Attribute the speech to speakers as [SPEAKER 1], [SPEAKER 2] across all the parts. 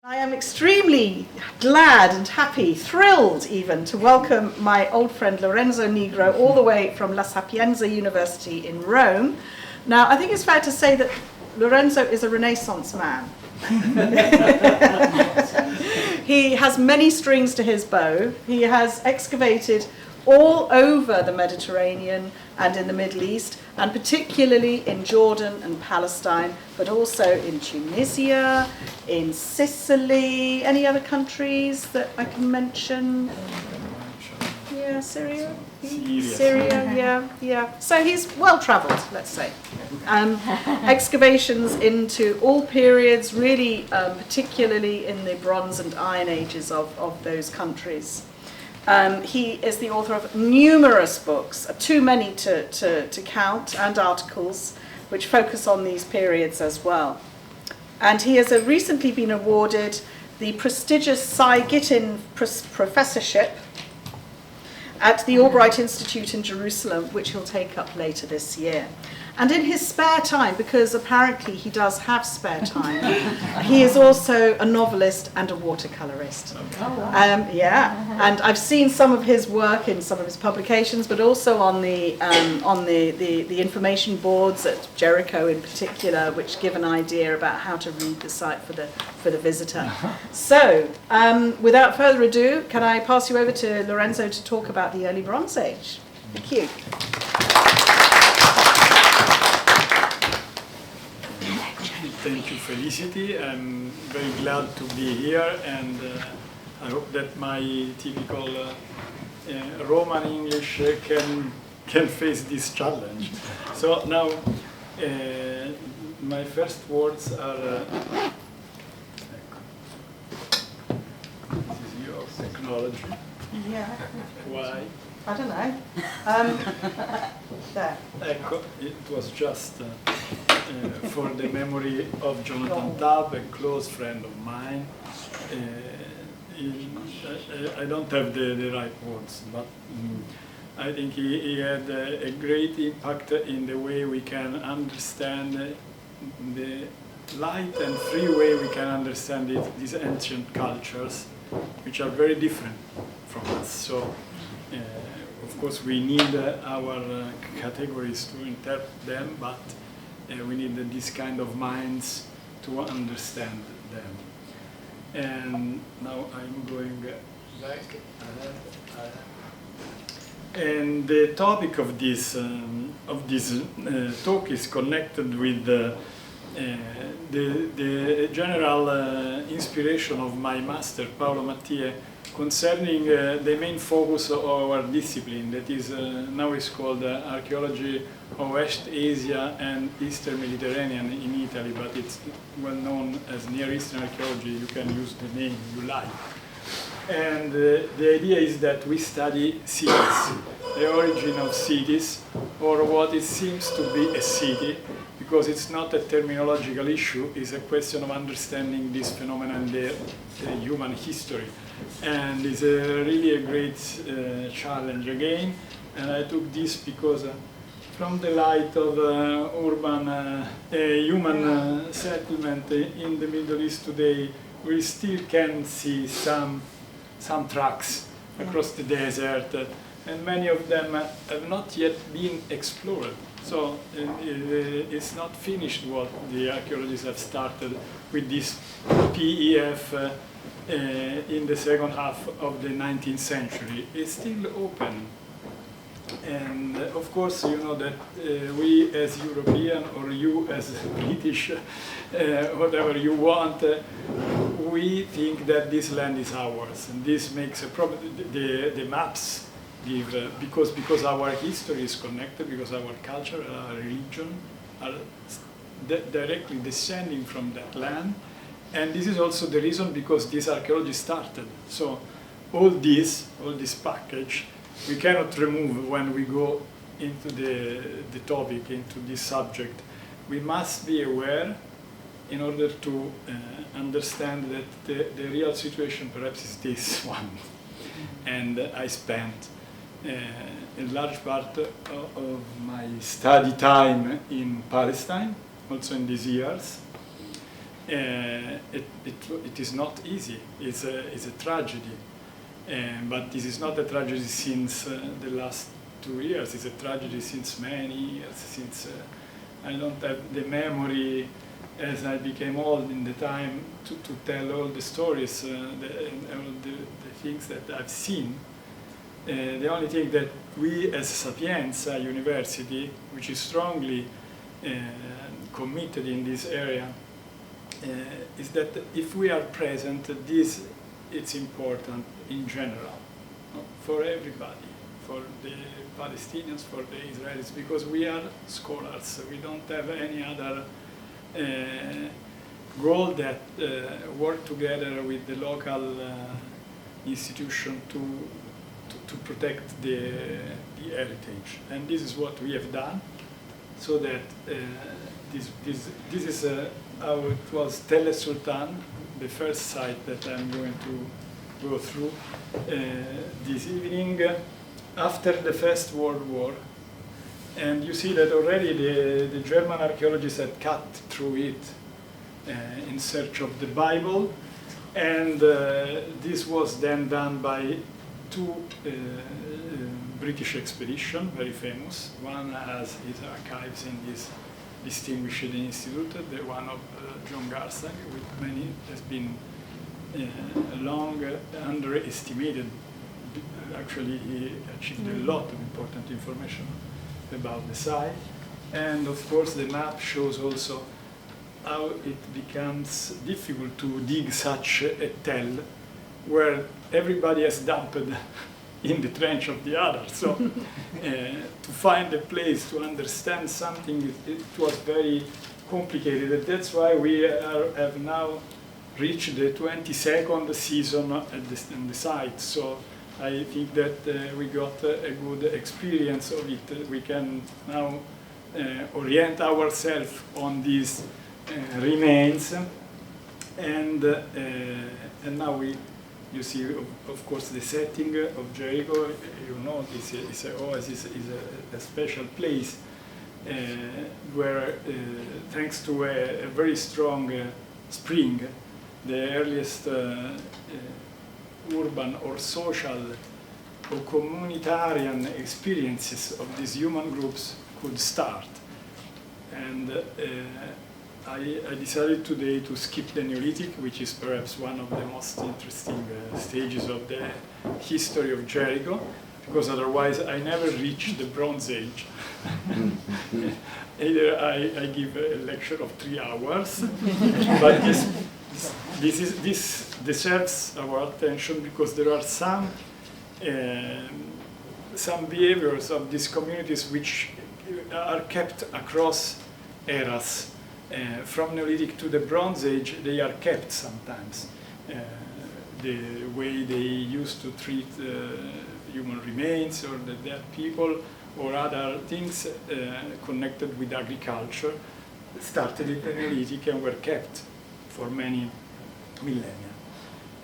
[SPEAKER 1] I am extremely glad and happy, thrilled even, to welcome my old friend Lorenzo Nigro all the way from La Sapienza University in Rome. Now, I think it's fair to say that Lorenzo is a Renaissance man. He has many strings to his bow. He has excavated all over the Mediterranean and in the Middle East, and particularly in Jordan and Palestine, but also in Tunisia, in Sicily. Any other countries that I can mention? Yeah, Syria? Syria, yeah. So he's well-travelled, let's say. Excavations into all periods, really particularly in the Bronze and Iron Ages of those countries. He is the author of numerous books, too many to count, and articles which focus on these periods as well. And he has recently been awarded the prestigious Cy Gittin Professorship at the Albright Institute in Jerusalem, which he'll take up later this year. And in his spare time, because apparently he does have spare time, he is also a novelist and a watercolorist. And I've seen some of his work in some of his publications, but also on the information boards at Jericho in particular, which give an idea about how to read the site for the visitor. So, without further ado, can I pass you over to Lorenzo to talk about the early Bronze Age? Thank you.
[SPEAKER 2] Thank you, Felicity. I'm very glad to be here, and I hope that my typical Roman English can face this challenge. So now, my first words are. This is your technology.
[SPEAKER 1] Yeah.
[SPEAKER 2] Why?
[SPEAKER 1] I don't know. There.
[SPEAKER 2] Ecco, it was just for the memory of Jonathan Tabb, a close friend of mine. I don't have the right words, but I think he had a great impact in the way we can understand the light and free way we can understand these ancient cultures, which are very different from us. So, of course, we need our categories to interpret them, but we need this kind of minds to understand them. And now I'm going back. And the topic of this talk is connected with the general inspiration of my master, Paolo Mattie, concerning the main focus of our discipline, that is now is called Archaeology of West Asia and Eastern Mediterranean in Italy, but it's well known as Near Eastern Archaeology. You can use the name you like. And the idea is that we study cities, the origin of cities, or what it seems to be a city, because it's not a terminological issue, it's a question of understanding this phenomenon in the human history. And it's really a great challenge again. And I took this because from the light of urban human settlement in the Middle East today, we still can see some tracks across the desert, and many of them have not yet been explored. So it's not finished what the archaeologists have started with this PEF in the second half of the 19th century. It's still open. And of course, you know that we as European, or you as British, whatever you want, we think that this land is ours. And this makes a problem. The maps give, because our history is connected, because our culture, our religion are directly descending from that land. And this is also the reason because this archaeology started. So all this package, we cannot remove when we go into the topic, into this subject. We must be aware in order to understand that the real situation perhaps is this one. And I spent a large part of my study time in Palestine, also in these years. it is not easy. It's a tragedy. But this is not a tragedy since the last 2 years. It's a tragedy since many years, since I don't have the memory as I became old in the time to tell all the stories, all the things that I've seen. The only thing that we as Sapienza University, which is strongly committed in this area, is that if we are present, it's important in general, for everybody, for the Palestinians, for the Israelis, because we are scholars. We don't have any other goal that work together with the local institution to protect the heritage. And this is what we have done, so that this is how it was. Tell el, the first site that I'm going to go through this evening, after the First World War. And you see that already the German archaeologists had cut through it in search of the Bible, and this was then done by 2 British expeditions, very famous. One has his archives in this distinguished institute, the one of John Garsag, with many, has been long underestimated. Actually, he achieved a lot of important information about the site. And of course, the map shows also how it becomes difficult to dig such a tell, where everybody has dumped in the trench of the other. So to find a place to understand something, it was very complicated. And that's why we have now reached the 22nd season at the site. So I think that we got a good experience of it. We can now orient ourselves on these remains, and now you see, of course, the setting of Jericho. You know, this is an oasis, is a special place where, thanks to a very strong spring, the earliest urban or social or communitarian experiences of these human groups could start. And I decided today to skip the Neolithic, which is perhaps one of the most interesting stages of the history of Jericho, because otherwise I never reach the Bronze Age. Either I give a lecture of 3 hours, but this deserves our attention, because there are some behaviors of these communities which are kept across eras. From Neolithic to the Bronze Age, they are kept sometimes. The way they used to treat human remains or the dead people or other things connected with agriculture started in the Neolithic and were kept for many millennia.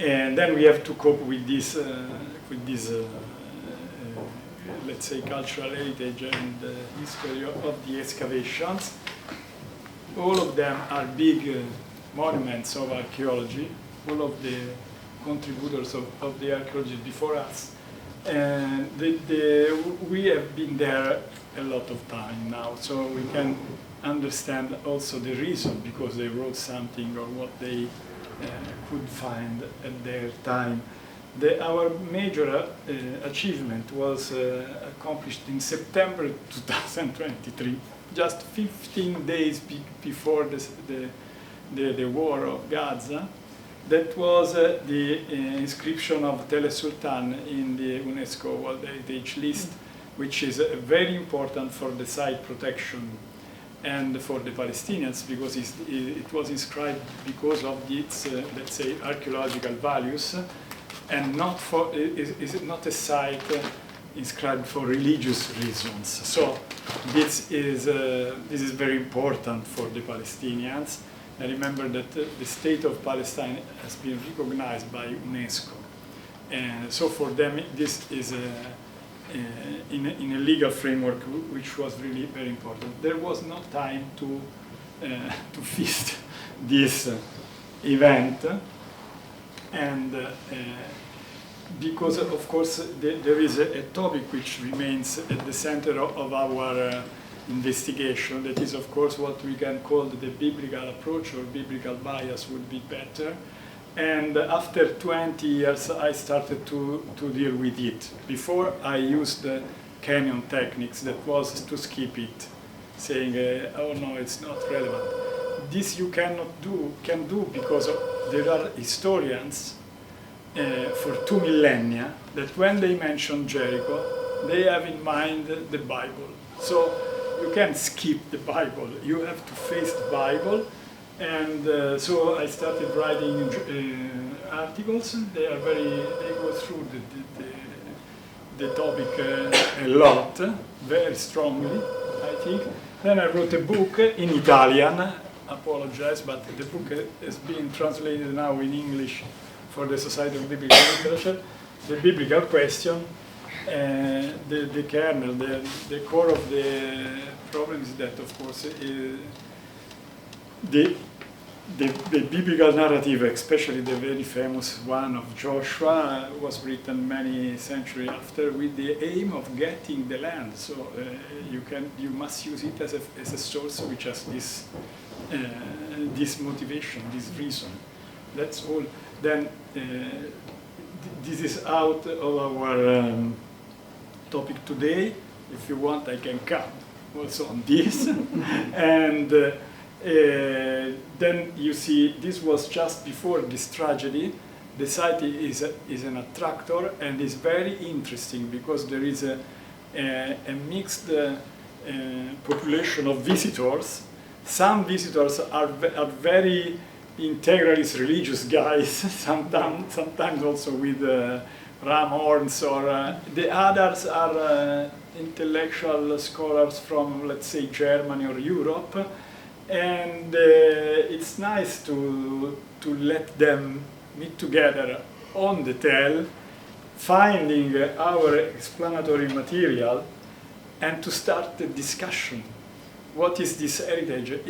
[SPEAKER 2] And then we have to cope with this, let's say, cultural heritage and history of the excavations. All of them are big monuments of archaeology, all of the contributors of the archaeology before us. And we have been there a lot of time now, so we can understand also the reason, because they wrote something or what they could find at their time. Our major achievement was accomplished in September 2023, just 15 days before the war of Gaza. That was the inscription of Tell el in the UNESCO World Heritage List, which is very important for the site protection and for the Palestinians, because it was inscribed because of its, let's say, archaeological values, and not for, is not a site inscribed for religious reasons. So this is very important for the Palestinians. I remember that the state of Palestine has been recognized by UNESCO. And so for them, this is in a legal framework, which was really very important. There was no time to feast this event, and because of course there is a topic which remains at the center of our investigation, that is of course what we can call the biblical approach, or biblical bias would be better. And after 20 years I started to deal with it. Before I used the canon techniques, that was to skip it, saying, oh no, it's not relevant. This you can do because there are historians for 2 millennia that when they mention Jericho, they have in mind the Bible. So you can't skip the Bible, you have to face the Bible. And so I started writing articles. They go through the topic a lot, very strongly, I think. Then I wrote a book in Italian. Apologize, but the book is being translated now in English for the Society of Biblical Literature. The biblical question, the kernel, the core of the problem is that, of course, the biblical narrative, especially the very famous one of Joshua, was written many centuries after with the aim of getting the land. So you must use it as a source which has this motivation, this reason. That's all. Then this is out of our topic today. If you want, I can come also on this. And then you see, this was just before this tragedy. The site is an attractor and is very interesting because there is a mixed population of visitors. Some visitors are very integralist religious guys, sometimes also with ram horns, or the others are intellectual scholars from, let's say, Germany or Europe. And it's nice to let them meet together on the Tell, finding our explanatory material, and to start the discussion. What is this heritage?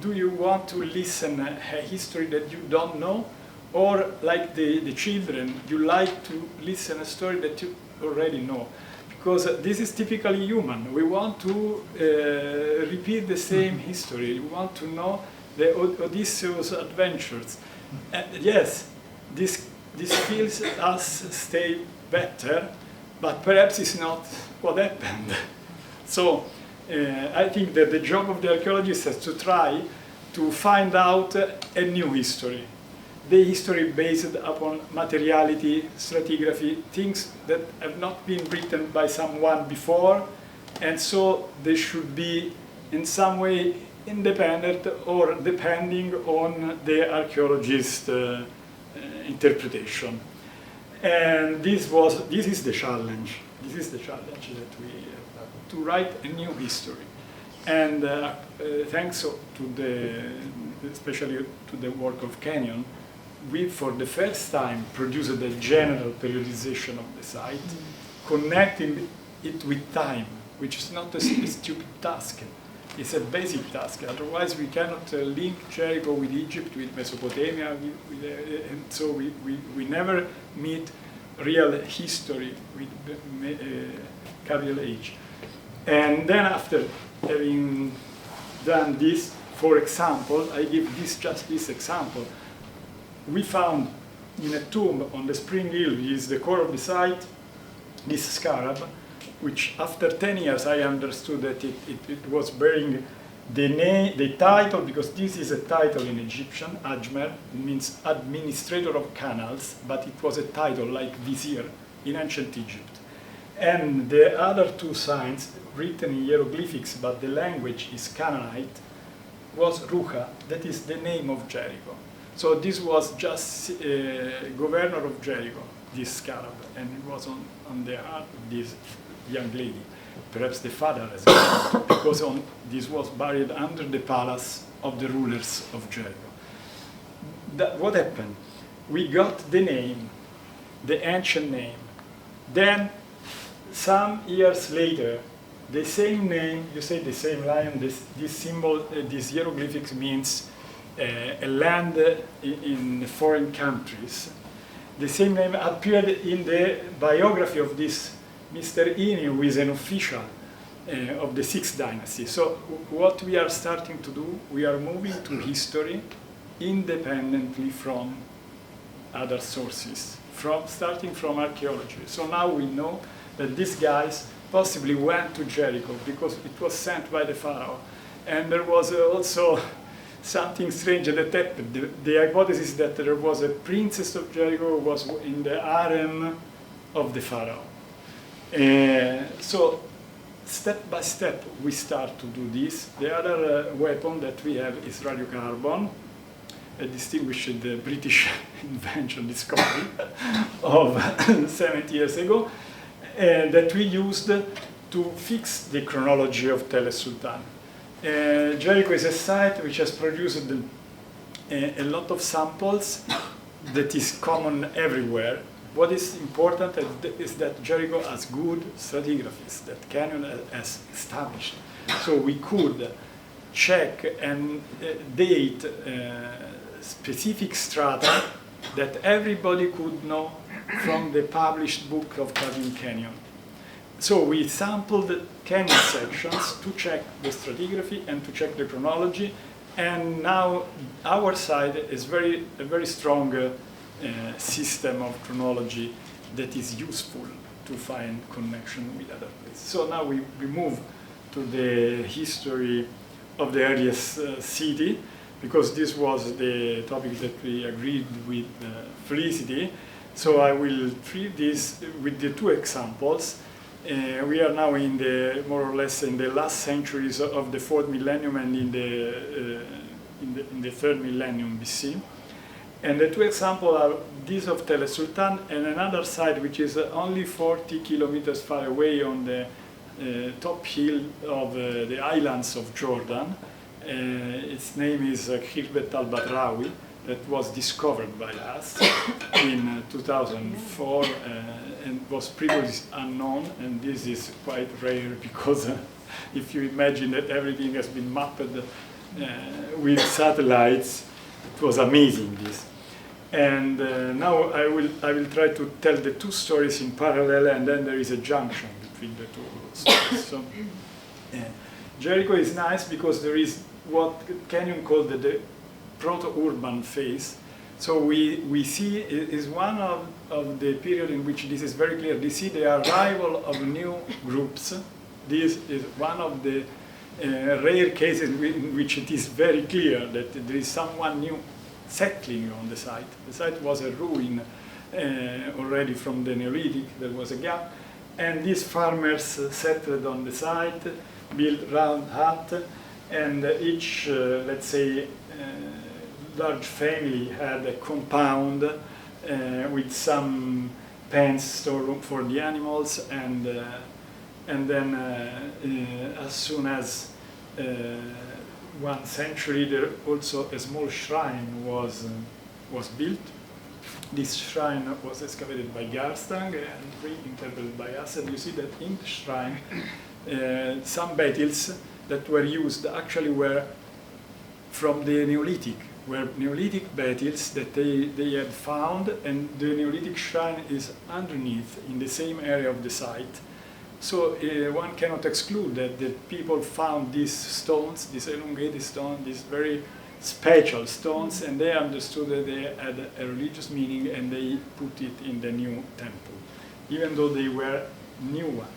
[SPEAKER 2] Do you want to listen a history that you don't know? Or like the children, you like to listen a story that you already know? Because this is typically human. We want to repeat the same history. We want to know the Odysseus adventures. Yes, this feels us stay better, but perhaps it's not what happened. So I think that the job of the archaeologist is to try to find out a new history. The history based upon materiality, stratigraphy, things that have not been written by someone before, and so they should be in some way independent or depending on the archaeologist's interpretation. And this is the challenge. This is the challenge that we have to write a new history. And thanks to especially to the work of Kenyon, we, for the first time, produced a general periodization of the site, connecting it with time, which is not a stupid task. It's a basic task. Otherwise, we cannot link Jericho with Egypt, with Mesopotamia, and so we never meet real history with capital H. And then after having done this, for example, I give just this example. We found in a tomb on the Spring Hill, which is the core of the site, this scarab, which after 10 years I understood that it was bearing the title, because this is a title in Egyptian, Ajmer, it means administrator of canals, but it was a title like vizier in ancient Egypt. And the other two signs, written in hieroglyphics, but the language is Canaanite, was Rucha, that is the name of Jericho. So this was just governor of Jericho, this scarab, and it was on the heart of this young lady, perhaps the father as well, because this was buried under the palace of the rulers of Jericho. What happened? We got the name, the ancient name. Then, some years later, the same name, you say the same lion, this symbol, this hieroglyphics means a land in foreign countries. The same name appeared in the biography of this Mr. Ini, who is an official of the 6th dynasty. So what we are starting to do, we are moving to history independently from other sources, starting from archaeology. So now we know that these guys possibly went to Jericho because it was sent by the pharaoh. And there was also something strange that happened. The hypothesis that there was a princess of Jericho who was in the harem of the pharaoh. So step by step we start to do this. The other weapon that we have is radiocarbon, a distinguished British invention, discovery of 70 years ago, that we used to fix the chronology of Tell el Sultan. Jericho is a site which has produced a lot of samples that is common everywhere. What is important is that Jericho has good stratigraphies that Canyon has established. So we could check and date specific strata that everybody could know from the published book of Carving Canyon. So we sampled canyon sections to check the stratigraphy and to check the chronology, and now our side is a very strong system of chronology that is useful to find connection with other places. So now we move to the history of the earliest city, because this was the topic that we agreed with Felicity. So I will treat this with the two examples. We are now in the more or less in the last centuries of the 4th millennium and in the 3rd millennium BC. And the two examples are this of Tell el Sultan and another site which is only 40 kilometers far away on the top hill of the islands of Jordan. Its name is Tell el Batrawy, that was discovered by us in 2004 and was previously unknown, and this is quite rare because if you imagine that everything has been mapped with satellites, it was amazing this. And now I will try to tell the two stories in parallel, and then there is a junction between the two stories. So, Jericho is nice because there is what Canyon called the proto-urban phase. So we see it is one of the period in which this is very clear. We see the arrival of new groups. This is one of the rare cases in which it is very clear that there is someone new settling on the site. The site was a ruin already from the Neolithic. There was a gap, and these farmers settled on the site, built round hut, and each, let's say, large family had a compound with some pens, storeroom for the animals, and then as soon as 1 century, there also a small shrine was built. This shrine was excavated by Garstang and reinterpreted by us, and you see that in the shrine some battles that were used actually were from the Neolithic, were Neolithic battles that they had found, and the Neolithic shrine is underneath in the same area of the site. So one cannot exclude that the people found these stones, these elongated stones, these very special stones, and they understood that they had a religious meaning, and they put it in the new temple, even though they were new one.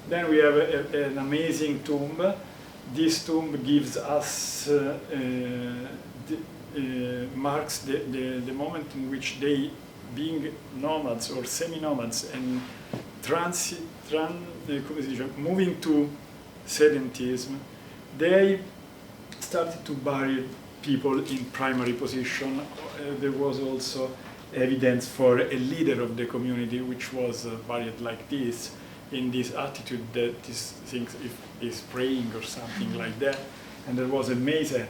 [SPEAKER 2] Then we have an amazing tomb. This tomb gives us marks the moment in which they, being nomads or semi-nomads and moving to sedentism, they started to bury people in primary position. There was also evidence for a leader of the community which was buried like this, in this attitude that this things is praying or something like that, and there was a mason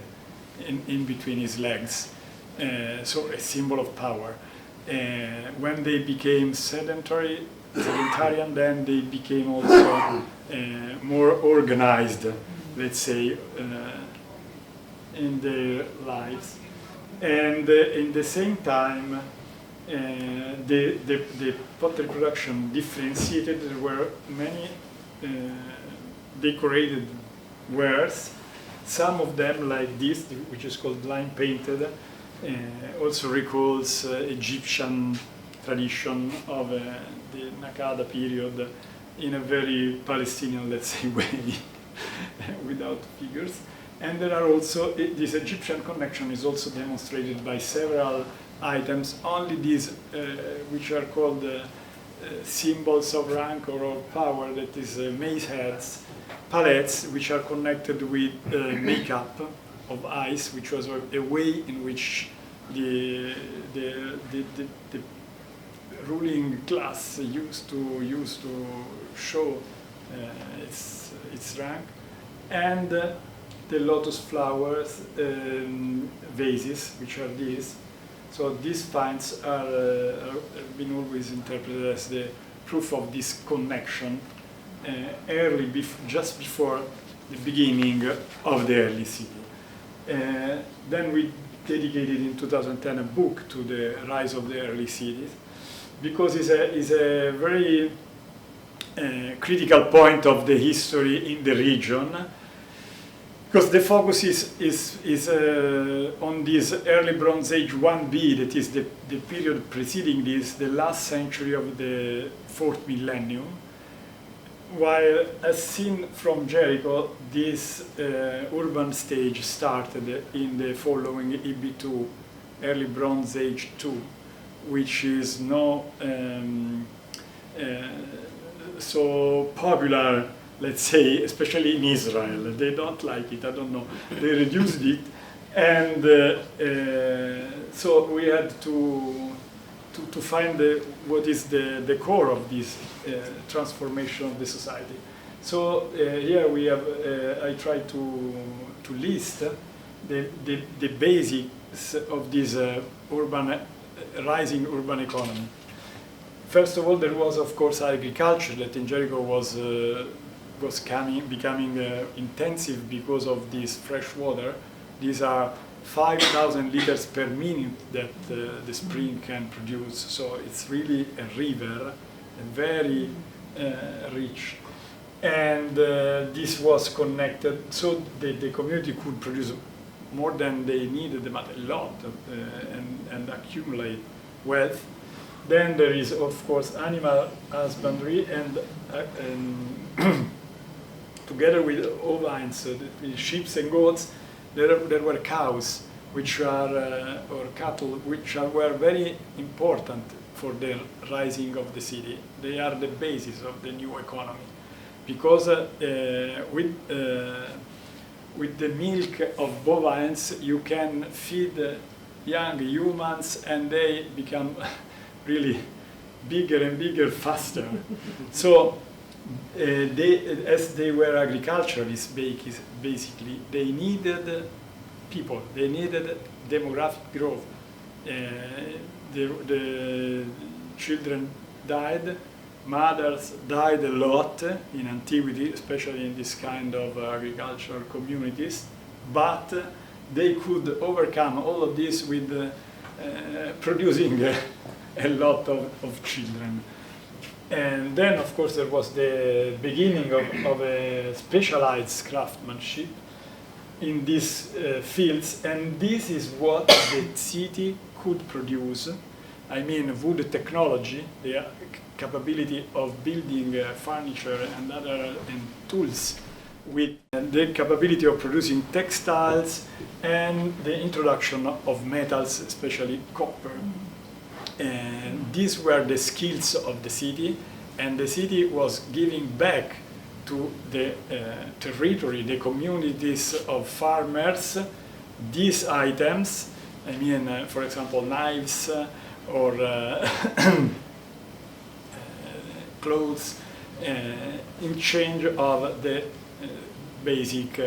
[SPEAKER 2] in between his legs, so a symbol of power. When they became sedentarian, then they became also more organized, let's say, in their lives. And in the same time, the pottery production differentiated. There were many decorated wares. Some of them, like this, which is called line painted, also recalls Egyptian tradition of the Nakada period in a very Palestinian, let's say, way, without figures. And there are also, this Egyptian connection is also demonstrated by several items, only these which are called symbols of rank or of power, that is mace heads, palettes, which are connected with makeup of ice, which was a way in which the ruling class used to show its rank, and the lotus flowers vases, which are these. So these finds have been always interpreted as the proof of this connection just before the beginning of the early city. Then we dedicated in 2010 a book to the rise of the early cities, because it's a very critical point of the history in the region, because the focus is on this early Bronze Age 1B, that is the period preceding this, the last century of the 4th millennium, while as seen from Jericho, this urban stage started in the following EB2, early Bronze Age 2, which is not so popular, let's say, especially in Israel. They don't like it, I don't know. They reduced it, and so we had to find what is the core of this transformation of the society. So here we have, I try to list the basics of this rising urban economy. First of all, there was, of course, agriculture that in Jericho was becoming intensive because of this fresh water. These are 5,000 liters per minute that the spring can produce. So it's really a river, very rich. And this was connected, so the community could produce more than they needed, but a lot, and accumulate wealth. Then there is, of course, animal husbandry, and together with ovines, with sheep and goats, there were cows, which are or cattle, which were very important for the rising of the city. They are the basis of the new economy, because with the milk of bovines, you can feed young humans, and they become really bigger and bigger faster. So as they were agriculturalists, basically, they needed people, they needed demographic growth. The children died, mothers died a lot in antiquity, especially in this kind of agricultural communities, but they could overcome all of this with producing a lot of children. And then, of course, there was the beginning of a specialized craftsmanship in these fields, and this is what the city could produce. I mean, wood technology, the capability of building furniture and other tools, with the capability of producing textiles, and the introduction of metals, especially copper. And these were the skills of the city, and the city was giving back to the territory, the communities of farmers, these items. I mean, for example, knives or clothes, in change of the basic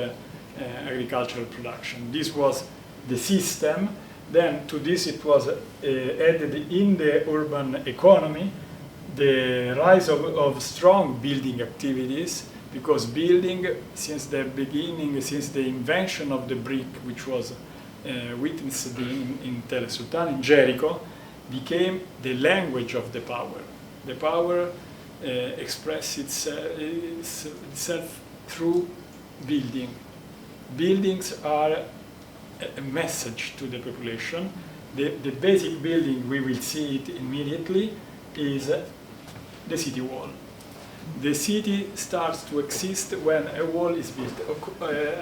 [SPEAKER 2] agricultural production. This was the system. Then to this it was added in the urban economy the rise of strong building activities, because building, since the beginning, since the invention of the brick, which was witnessed in Tel el Sultan, in Jericho, became the language of the power. The power expresses itself through building. Buildings are a message to the population. The basic building, we will see it immediately, is the city wall. The city starts to exist when a wall is built.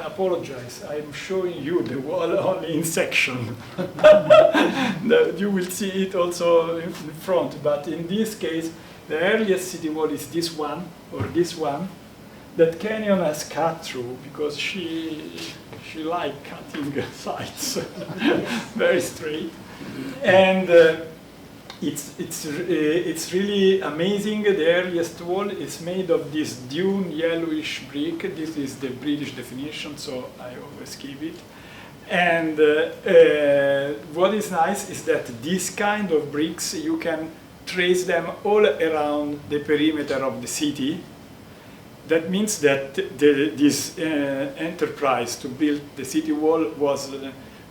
[SPEAKER 2] Apologize, I'm showing you the wall only in section. You will see it also in front, but in this case, the earliest city wall is this one, or this one, that Kenyon has cut through because she liked cutting sides very straight. And it's really amazing. The earliest wall is made of this dune yellowish brick. This is the British definition, so I always keep it. And what is nice is that this kind of bricks, you can trace them all around the perimeter of the city. That means that this enterprise to build the city wall was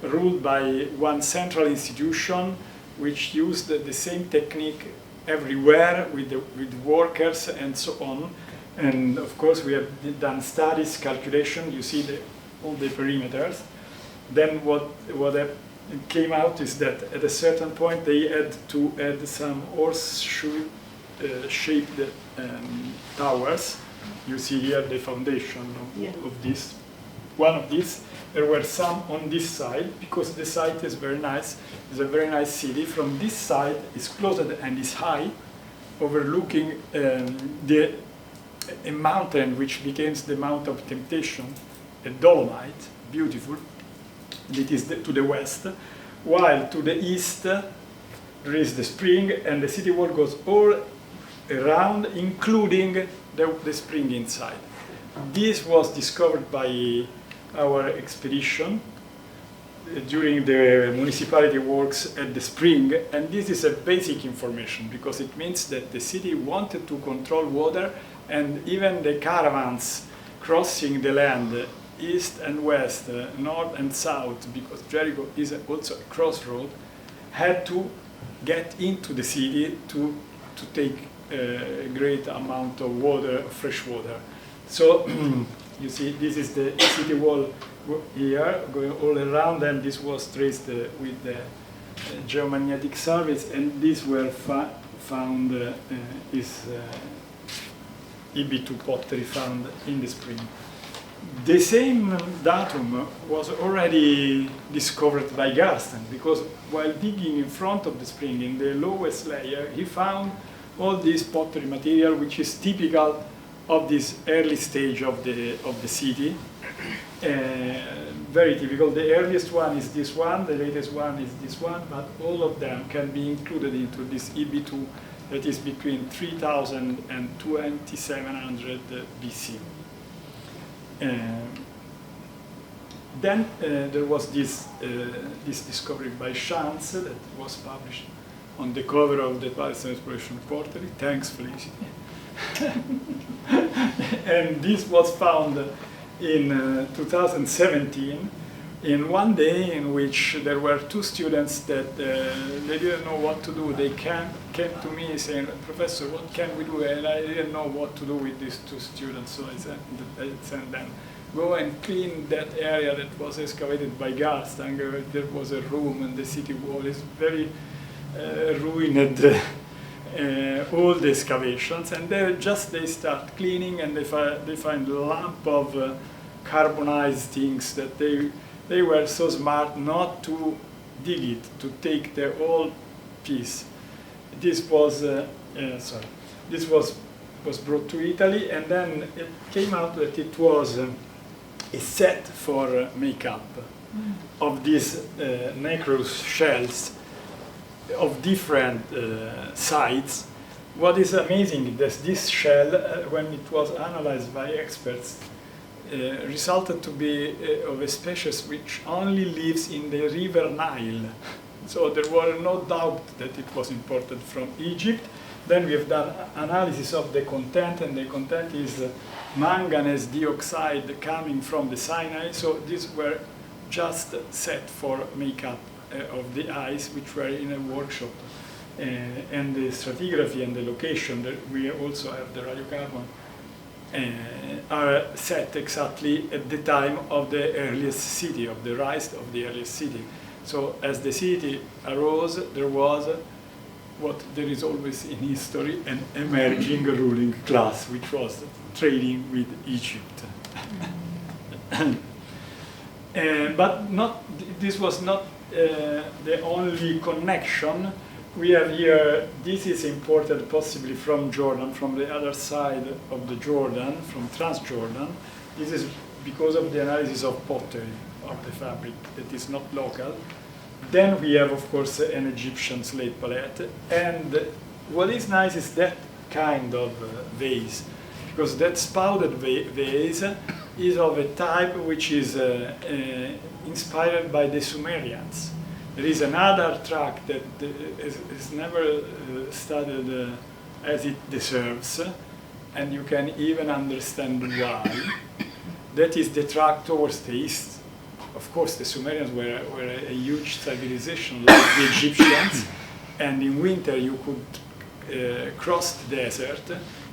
[SPEAKER 2] ruled by one central institution which used the same technique everywhere with workers and so on. And of course we have done studies, calculation, you see all the perimeters. Then what came out is that at a certain point they had to add some horseshoe shaped towers. You see here the foundation of this. One of these. There were some on this side because the site is very nice. It's a very nice city. From this side, it's closed and is high, overlooking a mountain which became the Mount of Temptation, a Dolomite, beautiful. It is to the west, while to the east there is the spring, and the city wall goes all around, including the spring inside. This was discovered by our expedition during the municipality works at the spring, and this is a basic information because it means that the city wanted to control water, and even the caravans crossing the land east and west, north and south, because Jericho is also a crossroad, had to get into the city to take a great amount of water, fresh water. So you see, this is the city wall here, going all around, and this was traced with the geomagnetic surveys, and these were found, is EB2 pottery found in the spring. The same datum was already discovered by Garsten, because while digging in front of the spring, in the lowest layer, he found all this pottery material, which is typical of this early stage of the city. Very typical. The earliest one is this one, the latest one is this one, but all of them can be included into this EB2 that is between 3000 and 2700 BC. Then there was this discovery by chance that was published on the cover of the Palestine Exploration Quarterly. Thanks, Felicity. And this was found in 2017, in one day in which there were two students that they didn't know what to do. They came to me saying, "Professor, what can we do?" And I didn't know what to do with these two students, so I sent them, "Go and clean that area that was excavated by Garsten." There was a room, and the city wall is very ruined. All the excavations, and they start cleaning, and they find a lump of carbonized things that they were so smart not to dig it, to take the whole piece. This was this was brought to Italy, and then it came out that it was a set for makeup of these nacreous shells of different sides. What is amazing is that this shell, when it was analyzed by experts, resulted to be of a species which only lives in the river Nile. So there were no doubt that it was imported from Egypt. Then we have done analysis of the content, and the content is manganese dioxide coming from the Sinai. So these were just set for makeup of the eyes, which were in a workshop. And the stratigraphy and the location, that we also have the radiocarbon, are set exactly at the time of the earliest city, of the rise of the earliest city. So as the city arose, there was what there is always in history, an emerging ruling class, which was trading with Egypt. But this was not the only connection. We have here, this is imported possibly from Jordan, from the other side of the Jordan, from Transjordan. This is because of the analysis of pottery of the fabric that is not local. Then we have, of course, an Egyptian slate palette. And what is nice is that kind of vase, because that spouted vase is of a type which is inspired by the Sumerians. There is another track that is never studied as it deserves, and you can even understand why. That is the track towards the east. Of course, the Sumerians were a huge civilization like the Egyptians, and in winter you could cross the desert.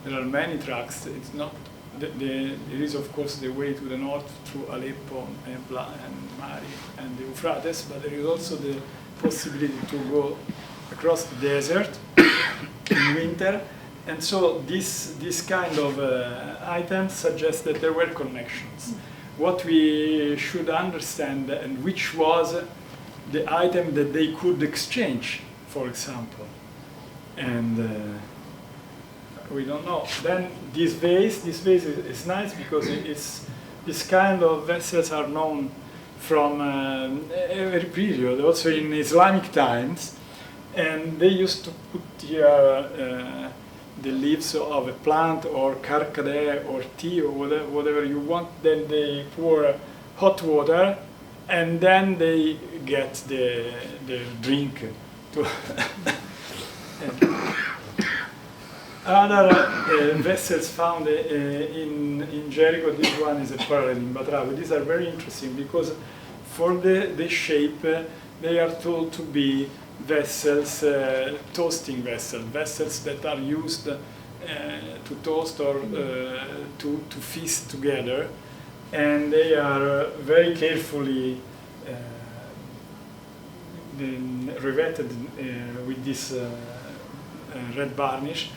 [SPEAKER 2] There are many tracks. It's not. There is, of course, the way to the north through Aleppo and Mari and the Euphrates, but there is also the possibility to go across the desert in winter. And so this kind of items suggest that there were connections. What we should understand, and which was the item that they could exchange, for example. And we don't know. Then this vase is nice because this kind of vessels are known from every period, also in Islamic times, and they used to put here the leaves of a plant or karkadeh or tea or whatever you want. Then they pour hot water, and then they get the drink. Other vessels found in Jericho, this one is a pearl in Batrawy. These are very interesting because for the shape, they are told to be vessels, toasting vessels that are used to toast or to feast together. And they are very carefully revetted with this red varnish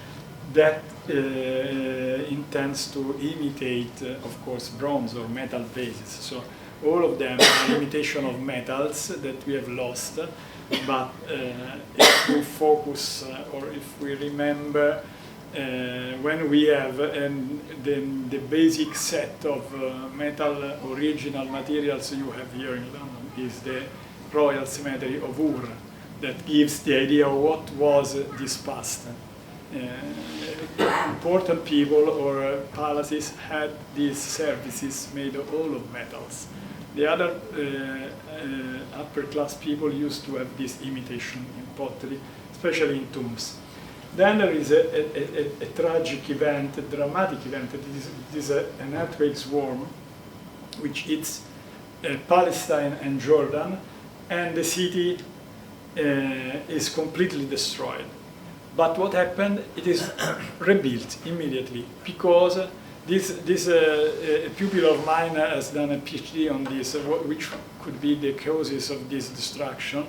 [SPEAKER 2] that intends to imitate, of course, bronze or metal vases. So all of them are imitation of metals that we have lost. But if we focus or if we remember when we have the basic set of metal original materials you have here in London is the Royal Cemetery of Ur, that gives the idea of what was this past. Important people or palaces had these services made of all of metals. The other upper class people used to have this imitation in pottery, especially in tombs. Then there is a tragic event, a dramatic event. It is an earthquake swarm which hits Palestine and Jordan, and the city is completely destroyed. But what happened? It is rebuilt immediately because this pupil of mine has done a PhD on this, which could be the causes of this destruction.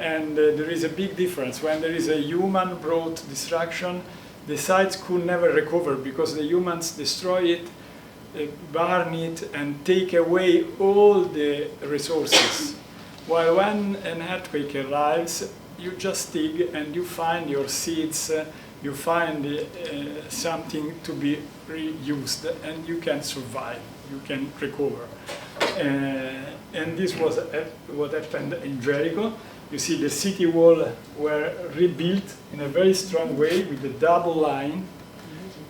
[SPEAKER 2] And there is a big difference. When there is a human-brought destruction, the sites could never recover because the humans destroy it, burn it, and take away all the resources. While when an earthquake arrives, you just dig and you find your seeds, you find something to be reused, and you can survive, you can recover. And this was what happened in Jericho. You see the city wall were rebuilt in a very strong way with a double line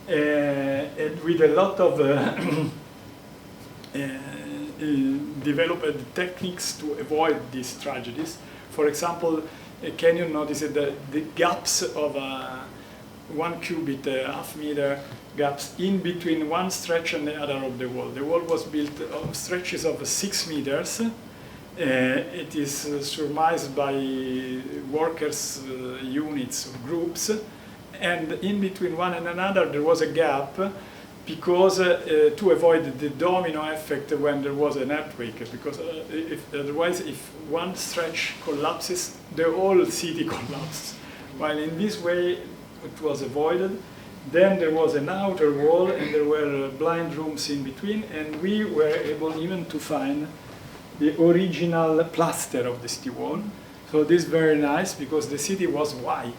[SPEAKER 2] and with a lot of developed techniques to avoid these tragedies. For example, can you notice that the gaps of 1 cubit, half meter gaps in between one stretch and the other of the wall. The wall was built of stretches of 6 meters, It is surmised by workers' units or groups, and in between one and another there was a gap because to avoid the domino effect when there was an earthquake, because otherwise if one stretch collapses, the whole city collapses. While in this way it was avoided. Then there was an outer wall and there were blind rooms in between, and we were able even to find the original plaster of the city wall. So this is very nice because the city was white.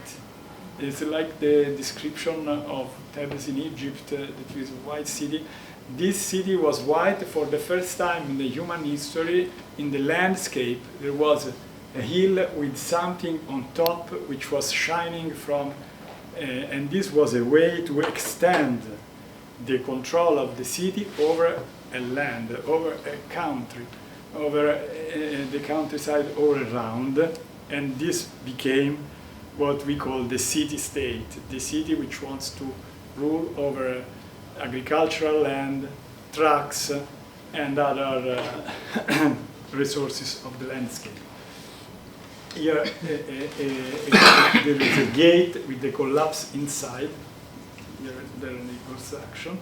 [SPEAKER 2] It's like the description of Thebes in Egypt, that is a white city. This city was white for the first time in the human history. In the landscape, there was a hill with something on top which was shining from, and this was a way to extend the control of the city over a land, over a country, over the countryside all around, and this became what we call the city-state, the city which wants to rule over agricultural land, trucks, and other resources of the landscape. Here there is a gate with the collapse inside, there in the construction,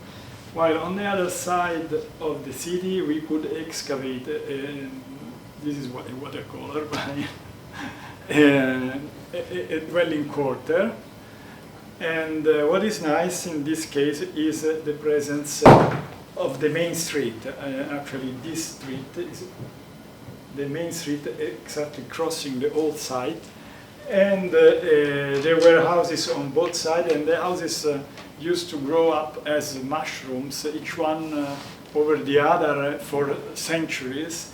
[SPEAKER 2] while on the other side of the city we could excavate, this is what a watercolor, a dwelling quarter. And what is nice in this case is the presence of the main street. Actually, this street is the main street exactly crossing the old site. And there were houses on both sides, and the houses used to grow up as mushrooms, each one over the other for centuries.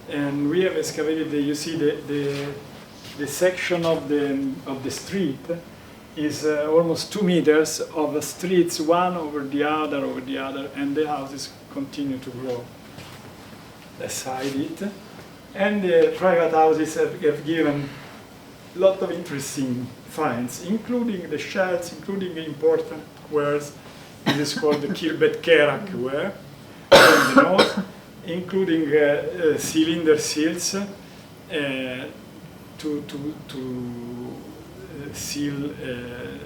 [SPEAKER 2] And we have excavated, you see the section of the street is almost 2 meters of streets, one over the other, and the houses continue to grow beside it. And the private houses have given a lot of interesting finds, including the shells, including important wares. This is called the Kirbet Kerak ware from the north, including cylinder seals to seal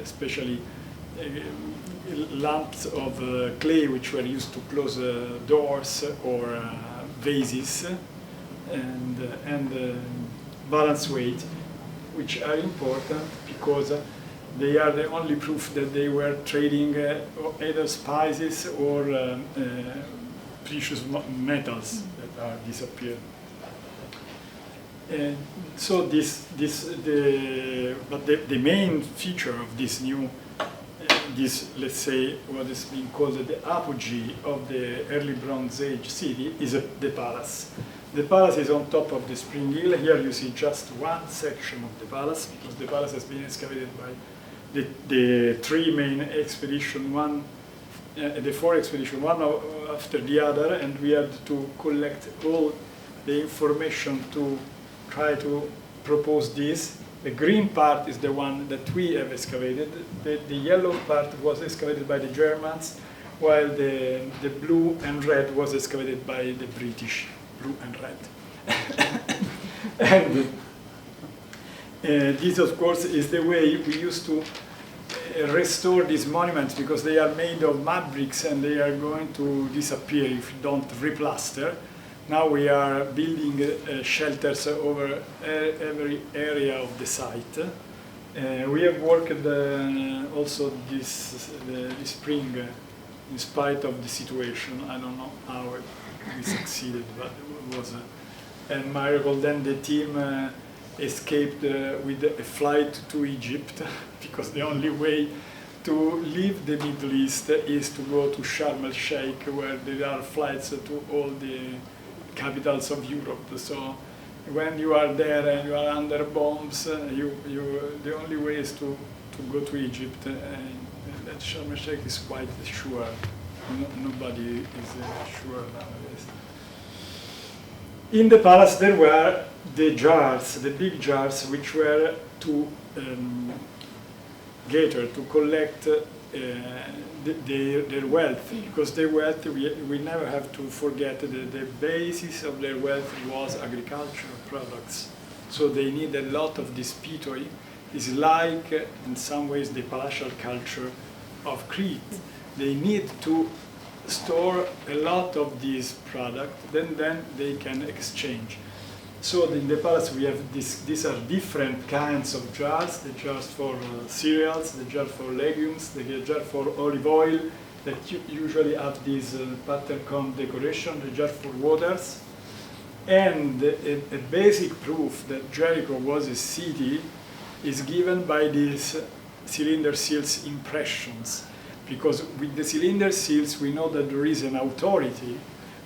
[SPEAKER 2] especially lumps of clay which were used to close doors or vases, and balance weight, which are important because they are the only proof that they were trading either spices or precious metals that are disappeared. So the main feature of this new, let's say what is being called the apogee of the early Bronze Age city is the palace. The palace is on top of the spring hill. Here you see just one section of the palace, because the palace has been excavated by the three main expeditions, the four expeditions, one after the other, and we had to collect all the information to try to propose this. The green part is the one that we have excavated. The yellow part was excavated by the Germans, while the blue and red was excavated by the British, blue and red. And this, of course, is the way we used to restore these monuments, because they are made of mud bricks and they are going to disappear if you don't replaster. Now we are building shelters over every area of the site. We have worked also this spring in spite of the situation. I don't know how we succeeded, but it was a miracle. Then the team escaped with a flight to Egypt, because the only way to leave the Middle East is to go to Sharm el Sheikh, where there are flights to all the capitals of Europe. So when you are there and you are under bombs, the only way is to go to Egypt, and that Sharm el Sheikh is quite sure. Nobody is sure nowadays. In the palace there were the jars, the big jars, which were to cater to collect their wealth, because their wealth, we never have to forget that the basis of their wealth was agricultural products. So they need a lot of this pitoi. It's like, in some ways, the palatial culture of Crete. They need to store a lot of these products, then they can exchange. So in the palace we have these are different kinds of jars, the jars for cereals, the jar for legumes, the jar for olive oil, that usually have this pattern comb decoration, the jar for waters. And a basic proof that Jericho was a city is given by these cylinder seals impressions. Because with the cylinder seals we know that there is an authority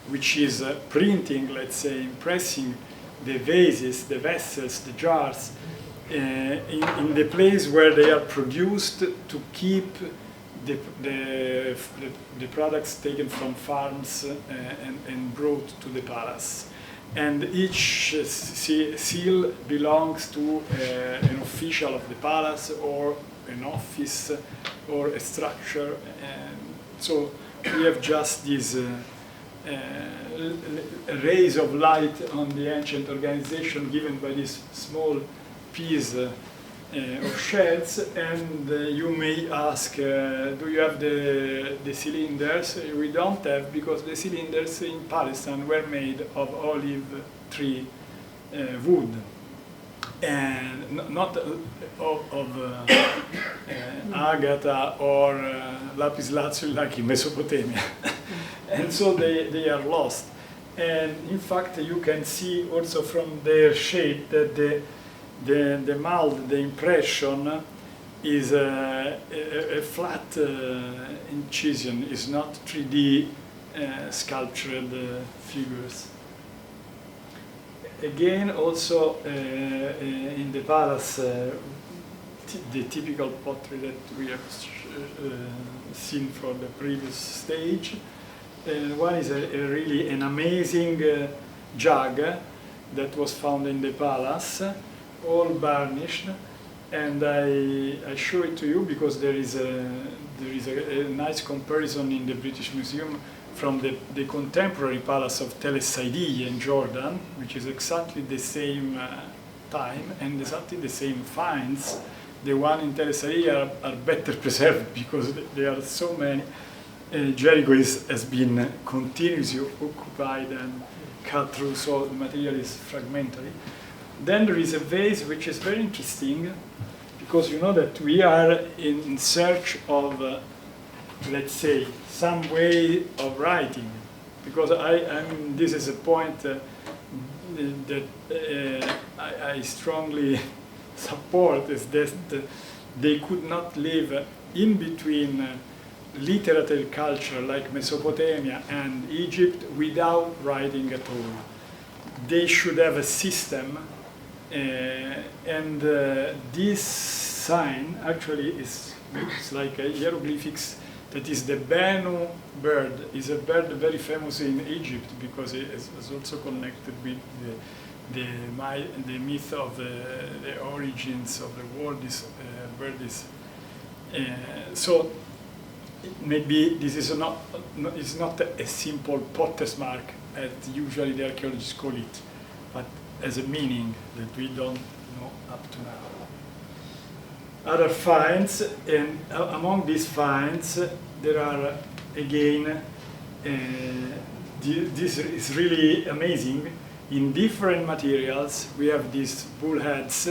[SPEAKER 2] which is printing, let's say, impressing the vases, the vessels, the jars, in the place where they are produced to keep the products taken from farms and brought to the palace. And each seal belongs to an official of the palace or an office or a structure. And so we have just this rays of light on the ancient organization given by this small piece of shells, and you may ask, do you have the cylinders? We don't have, because the cylinders in Palestine were made of olive tree wood, and not of agate or lapis lazuli like in Mesopotamia. And so they are lost. And in fact, you can see also from their shape that the mold, the impression, is a flat incision, is not 3D sculptured figures. Again, also in the palace, the typical pottery that we have seen for the previous stage. One is really an amazing jug that was found in the palace, all varnished, and I show it to you because there is a nice comparison in the British Museum from the contemporary palace of Tel el Batrawy in Jordan, which is exactly the same time and exactly the same finds. The one in Tel el Batrawy are better preserved because there are so many. Jericho has been continuously occupied and cut through, so the material is fragmentary. Then there is a vase which is very interesting, because you know that we are in search of, let's say, some way of writing. Because this is a point that I strongly support, is that they could not live in between literary culture like Mesopotamia and Egypt without writing at all. They should have a system, and this sign actually is like a hieroglyphics. That is the Benu bird. Is a bird very famous in Egypt because it is also connected with the myth of the origins of the world. This bird is so. Maybe this is not a simple potter's mark, as usually the archaeologists call it, but as a meaning that we don't know up to now. Other finds, and among these finds, there are again, this is really amazing. In different materials, we have these bull heads.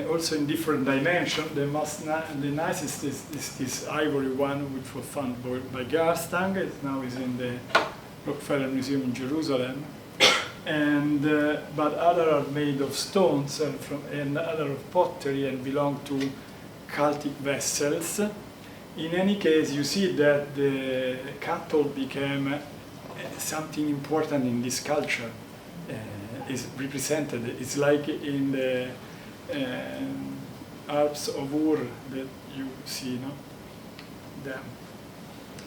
[SPEAKER 2] Also in different dimensions. The nicest is this ivory one, which was found by Garstang. It now is in the Rockefeller Museum in Jerusalem. And but other are made of stones and other of pottery and belong to cultic vessels. In any case, you see that the cattle became something important in this culture. Is represented. It's like in the Alps of Ur that you see, no? Them.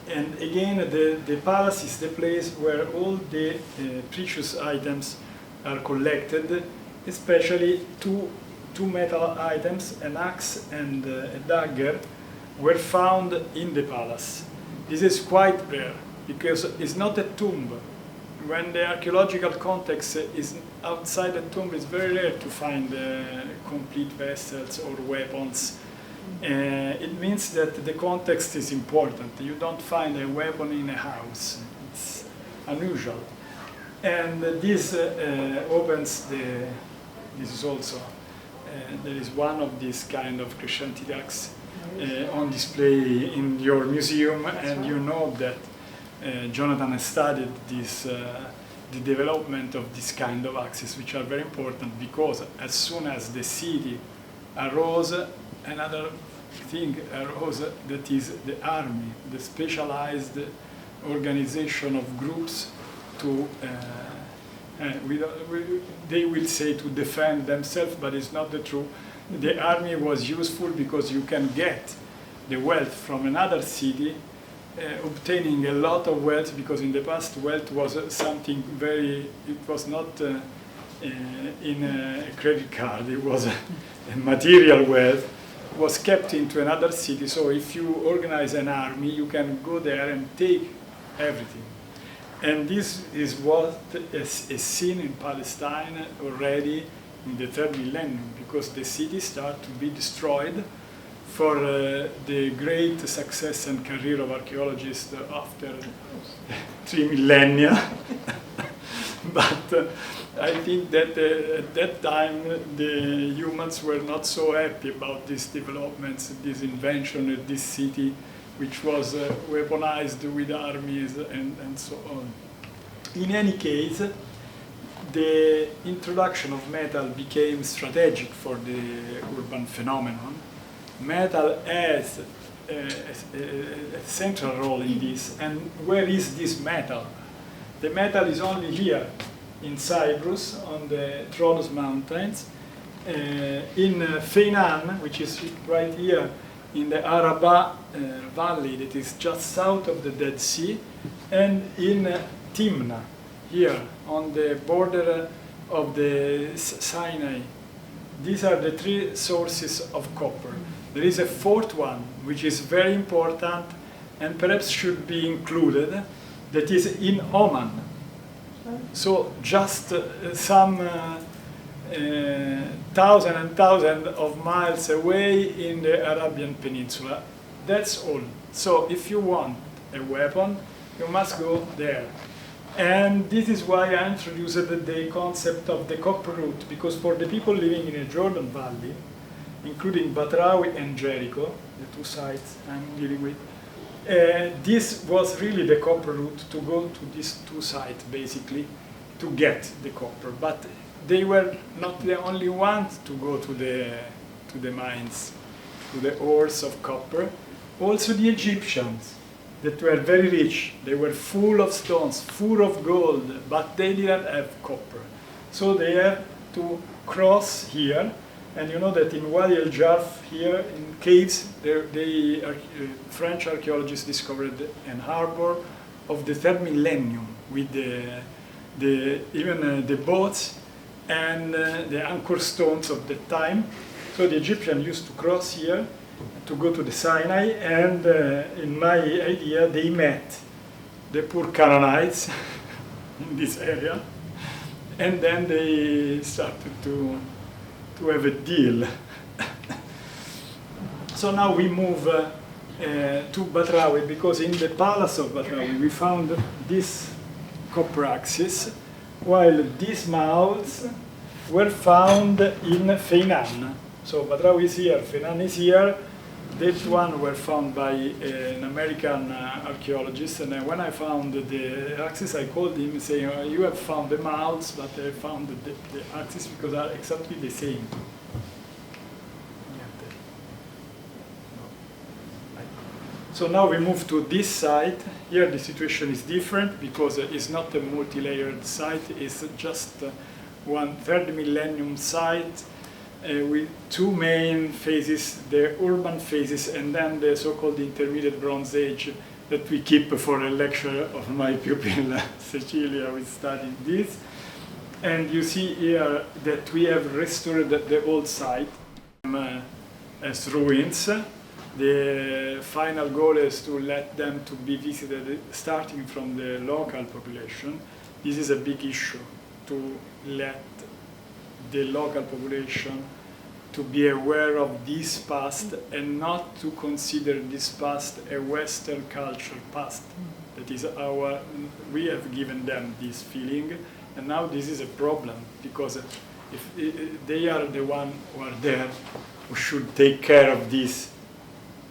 [SPEAKER 2] And again, the palace is the place where all the precious items are collected, especially two metal items, an axe and a dagger, were found in the palace. This is quite rare because it's not a tomb. When the archaeological context is outside the tomb, it's very rare to find complete vessels or weapons. It means that the context is important. You don't find a weapon in a house. It's unusual. And this opens the... This is also... there is one of these kind of Christianity texts on display in your museum, and you know that Jonathan has studied this, the development of this kind of axes, which are very important because as soon as the city arose, another thing arose, that is the army, the specialized organization of groups to, they will say to defend themselves, but it's not the truth. The army was useful because you can get the wealth from another city, obtaining a lot of wealth, because in the past wealth was something very, it was not in a credit card, it was a material wealth, was kept into another city. So if you organize an army, you can go there and take everything. And this is what is seen in Palestine already in the third millennium, because the cities start to be destroyed for the great success and career of archaeologists after 3 millennia. But I think that at that time the humans were not so happy about these developments, this invention of this city, which was weaponized with armies and so on. In any case, the introduction of metal became strategic for the urban phenomenon. Metal has a central role in this. And where is this metal? The metal is only here in Cyprus, on the Tronos Mountains, in Feinan, which is right here in the Araba Valley, that is just south of the Dead Sea, and in Timna, here on the border of the Sinai. These are the 3 sources of copper. There is a 4th one, which is very important and perhaps should be included, that is in Oman. So just some thousand and thousand of miles away in the Arabian Peninsula. That's all. So if you want a weapon, you must go there. And this is why I introduced the concept of the copper route, because for the people living in the Jordan Valley, including Batrawy and Jericho, the 2 sites I'm dealing with, this was really the copper route to go to these 2 sites, basically, to get the copper. But they were not the only ones to go to the mines, to the ores of copper. Also the Egyptians, that were very rich. They were full of stones, full of gold, but they didn't have copper. So they had to cross here. And you know that in Wadi el-Jarf here, in caves, French archaeologists discovered an harbor of the 3rd millennium with even the boats and the anchor stones of the time. So the Egyptians used to cross here to go to the Sinai, and in my idea they met the poor Canaanites in this area, and then they started to have a deal. So now we move to Batrawy, because in the palace of Batrawy we found this copper axis, while these mouths were found in Feinan. So Batrawy is here, Feinan is here. That one were found by an American archaeologist, and when I found the axis, I called him saying, you have found the mouths, but I found the axis because are exactly the same. So now we move to this site. Here the situation is different because it's not a multi-layered site, it's just one 3rd millennium site with 2 main phases, the urban phases and then the so-called intermediate Bronze Age that we keep for a lecture of my pupil Cecilia. We studied this. And you see here that we have restored the old site as ruins. the final goal is to let them to be visited starting from the local population. This is a big issue, to let the local population to be aware of this past and not to consider this past a Western culture past. That is we have given them this feeling, and now this is a problem, because if they are the one who are there, who should take care of this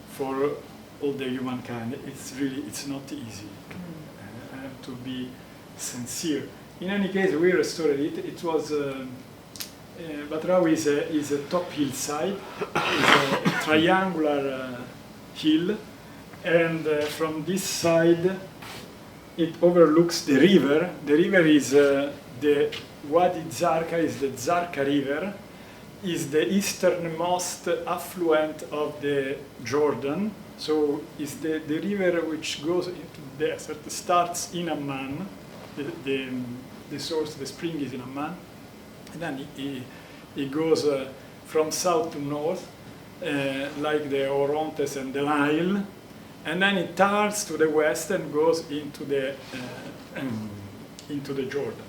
[SPEAKER 2] for all the humankind. It's not easy. I have to be sincere. In any case, we restored it. It was Batrawy is a top hillside, it's a triangular hill, and from this side it overlooks the river. The river is the Wadi Zarqa, is the Zarqa River, is the easternmost affluent of the Jordan. So it's the river which goes into the desert, starts in Amman, the source, the spring is in Amman, and then it goes from south to north, like the Orontes and the Nile, and then it turns to the west and goes into the Jordan.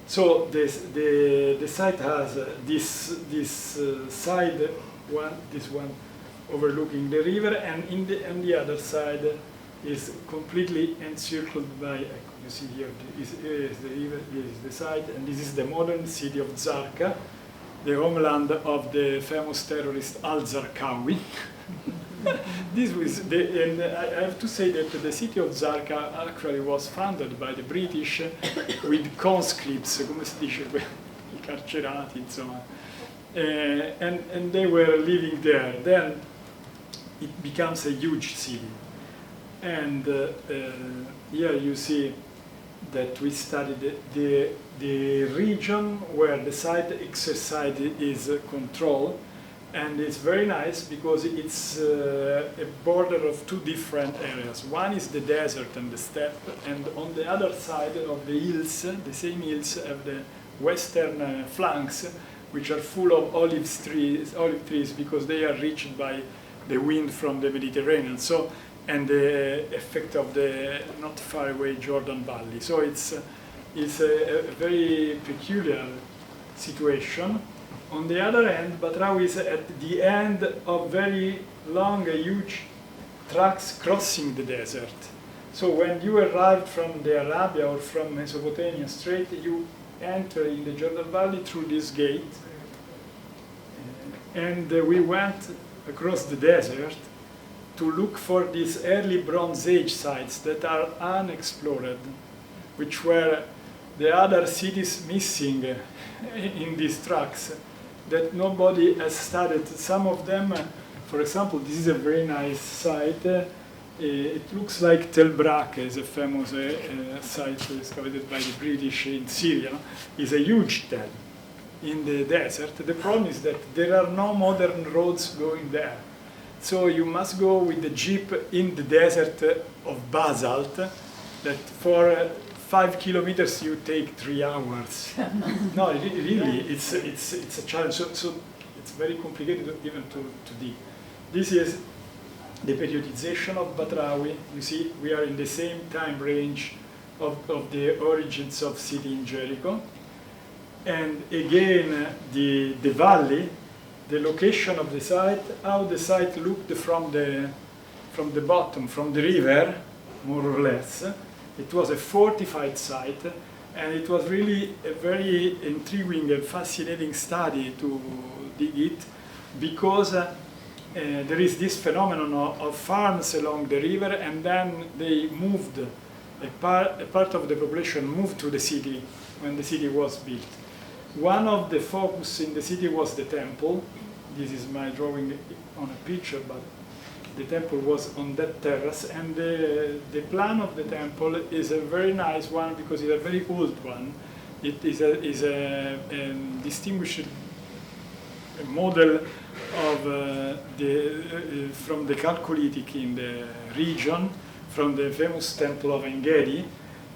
[SPEAKER 2] So the site has this side one, this one overlooking the river, and on the other side is completely encircled by. You see here is the river, is the site, and this is the modern city of Zarqa, the homeland of the famous terrorist Al-Zarqawi. This was and I have to say that the city of Zarqa actually was founded by the British with conscripts, come si dice, I carcerati, insomma, and they were living there. Then it becomes a huge city, and here you see that we studied the region where the site exercise is controlled. And it's very nice because it's a border of two different areas. One is the desert and the steppe, and on the other side of the hills, the same hills have the western flanks, which are full of olive trees because they are reached by the wind from the Mediterranean. So, and the effect of the not far away Jordan Valley. So it's a very peculiar situation. On the other hand, Batrawy is at the end of very long, huge tracks crossing the desert. So when you arrived from the Arabia or from Mesopotamia straight, you enter in the Jordan Valley through this gate. And we went across the desert to look for these early Bronze Age sites that are unexplored, which were the other cities missing in these tracks, that nobody has studied. Some of them, for example, this is a very nice site. It looks like Tel Brak, is a famous site excavated by the British in Syria. It's a huge tell in the desert. The problem is that there are no modern roads going there. So you must go with the jeep in the desert of basalt, that for 5 kilometers you take 3 hours. No, really, it's a challenge. So it's very complicated even to dig. This is the periodization of Batrawy. You see, we are in the same time range of the origins of city in Jericho. And again, the valley, the location of the site, how the site looked from the bottom, from the river, more or less. It was a fortified site, and it was really a very intriguing and fascinating study to dig it, because there is this phenomenon of farms along the river, and then they moved, a part of the population moved to the city when the city was built. One of the focus in the city was the temple. This is my drawing on a picture, but the temple was on that terrace, and the plan of the temple is a very nice one because it's a very old one. It is a distinguished model of from the Chalcolithic in the region, from the famous temple of Engedi,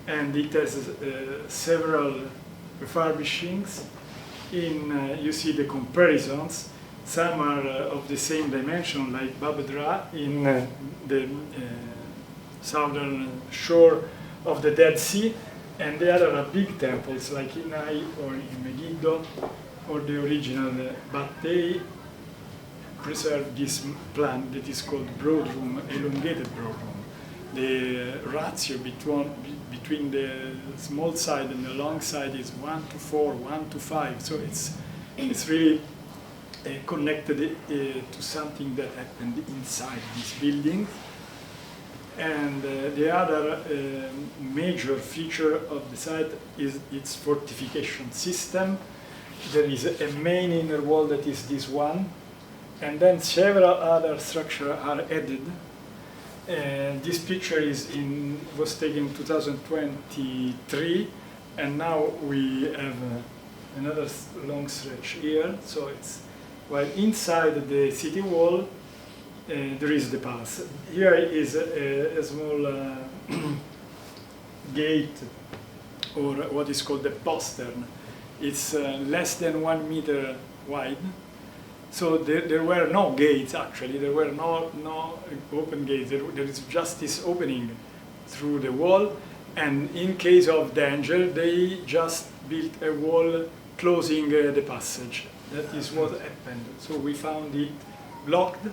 [SPEAKER 2] and it has several refurbishings. You see the comparisons. Some are of the same dimension, like Babedra in the southern shore of the Dead Sea, and the other are big temples like in Ai or in Megiddo or the original, but they preserve this plan that is called broadroom, elongated broadroom. The ratio between the small side and the long side is 1:4, 1:5, so it's really connected to something that happened inside this building. And the other major feature of the site is its fortification system. There is a main inner wall that is this one, and then several other structures are added. This picture was taken in 2023, and now we have another long stretch here. So it's while inside the city wall, there is the palace. Here is a small gate, or what is called the postern. It's less than 1 meter wide. So there were no gates, actually. There were no open gates. There is just this opening through the wall. And in case of danger, they just built a wall closing the passage. That is what happened. So we found it blocked,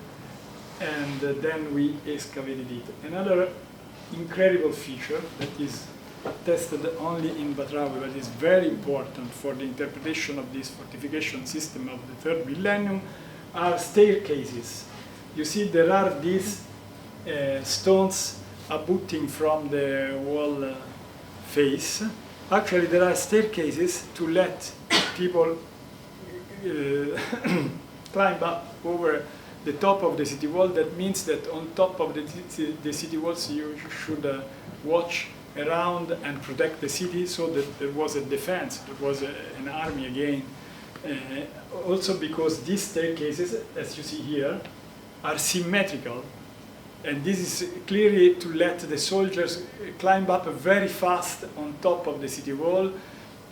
[SPEAKER 2] and then we excavated it. Another incredible feature that is tested only in Batrawy, but is very important for the interpretation of this fortification system of the 3rd millennium, are staircases. You see, there are these stones abutting from the wall face. Actually, there are staircases to let people climb up over the top of the city wall. That means that on top of the city walls you should watch around and protect the city, so that there was a defense, there was an army again. Also because these staircases, as you see here, are symmetrical, and this is clearly to let the soldiers climb up very fast on top of the city wall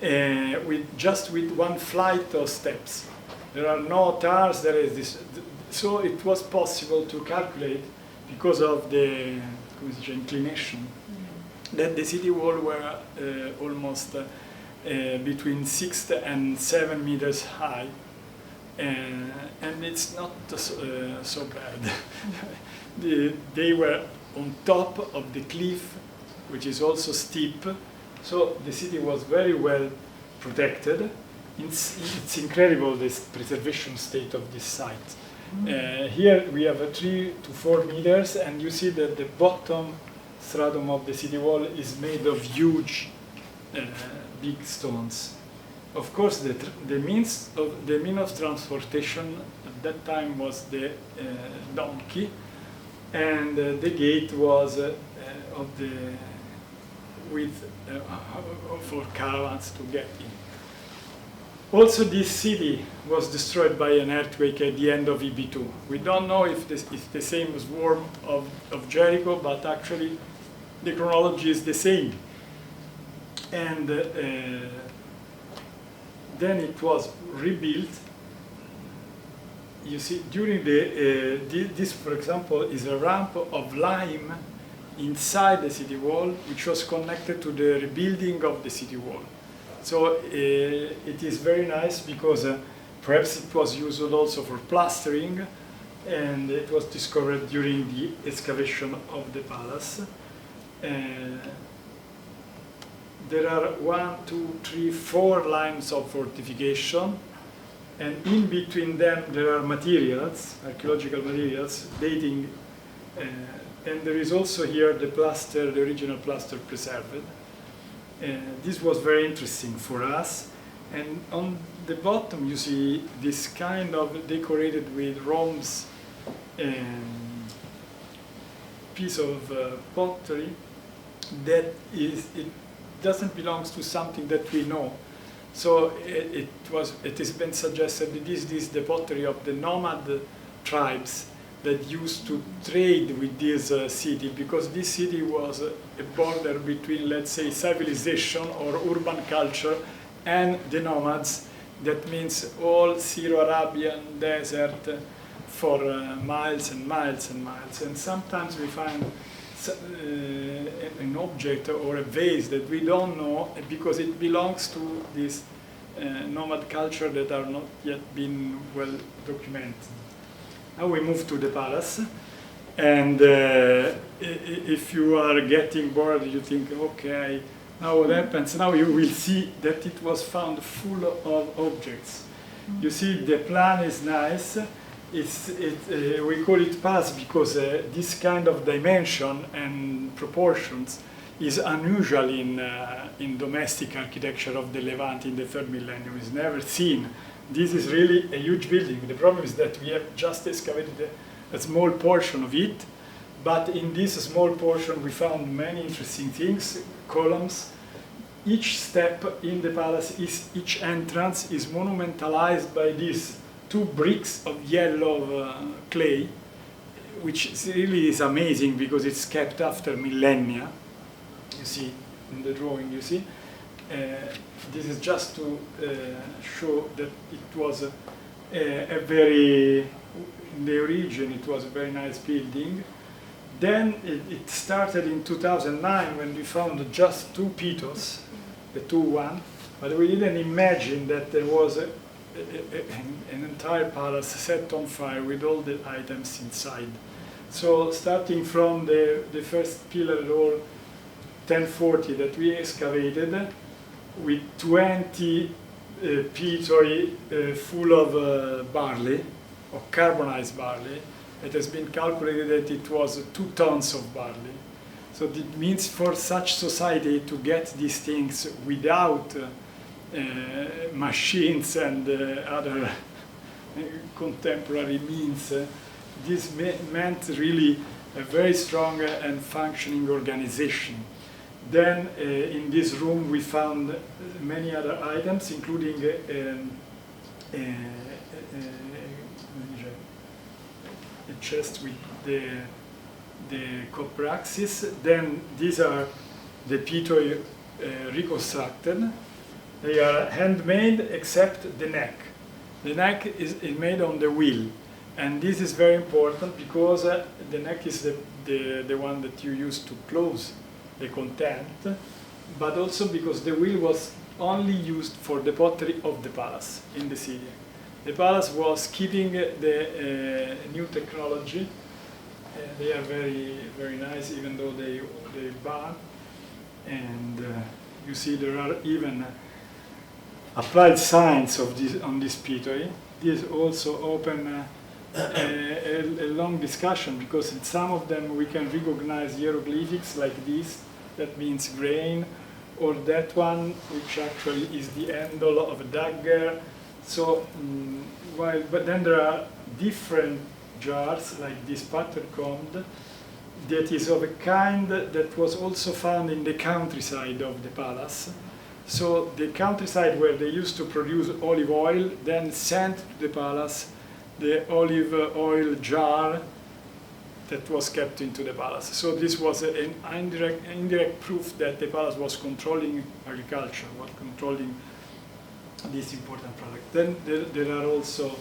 [SPEAKER 2] with one flight of steps. There are no towers, there is this. So it was possible to calculate, because of the inclination, that the city wall were almost between 6 and 7 meters high, and it's not so bad. They were on top of the cliff, which is also steep, so the city was very well protected. It's incredible, this preservation state of this site. Here we have 3 to 4 meters, and you see that the bottom stratum of the city wall is made of huge, big stones. Of course, the means of transportation at that time was the donkey, and the gate was for caravans to get in. Also, this city was destroyed by an earthquake at the end of EB2. We don't know if the same swarm of Jericho, but actually the chronology is the same. And then it was rebuilt. You see, during this, for example, is a ramp of lime inside the city wall, which was connected to the rebuilding of the city wall. So it is very nice, because perhaps it was used also for plastering, and it was discovered during the excavation of the palace. There are 1, 2, 3, 4 lines of fortification, and in between them there are materials, archaeological materials, dating, and there is also here the original plaster preserved. This was very interesting for us. And on the bottom you see this kind of decorated with Rome's piece of pottery that it doesn't belong to something that we know. So it has been suggested that this is the pottery of the nomad tribes that used to trade with this city, because this city was a border between, let's say, civilization or urban culture and the nomads That means all Syro-Arabian desert for miles and miles and miles. And sometimes we find an object or a vase that we don't know because it belongs to this nomad culture that are not yet been well documented. Now we move to the palace, and if you are getting bored, you think, okay, now what happens? Now you will see that it was found full of objects. You see, the plan is nice. We call it palace because this kind of dimension and proportions is unusual in domestic architecture of the Levant in the third millennium. It's never seen. This is really a huge building. The problem is that we have just excavated a small portion of it, but in this small portion we found many interesting things, columns. Each step in the palace, each entrance is monumentalized by these 2 bricks of yellow clay, which really is amazing because it's kept after millennia. You see in the drawing, you see. This is just to show that it was a very, in the origin, it was a very nice building. Then it started in 2009 when we found just 2 pitos, the 2-1, but we didn't imagine that there was an entire palace set on fire with all the items inside. So starting from the first pillar or 1040 that we excavated, with 20 pitoi full of barley, or carbonized barley. It has been calculated that it was 2 tons of barley. So it means for such society to get these things without machines and other contemporary means, this meant really a very strong and functioning organization. Then in this room we found many other items, including a chest with the copraxis. Then these are the pitoi reconstructed. They are handmade except the neck. The neck is made on the wheel, and this is very important because the neck is the one that you use to close the content, but also because the wheel was only used for the pottery of the palace in the city. The palace was keeping the new technology. They are very, very nice, even though they burn. And you see there are even applied signs of this on this pitoi. This also open a long discussion because in some of them we can recognize hieroglyphics like this. That means grain, or that one, which actually is the handle of a dagger. So, but then there are different jars, like this pattercombed, that is of a kind that was also found in the countryside of the palace. So the countryside where they used to produce olive oil, then sent to the palace the olive oil jar that was kept into the palace. So this was an indirect proof that the palace was controlling agriculture, was controlling this important product. Then there are also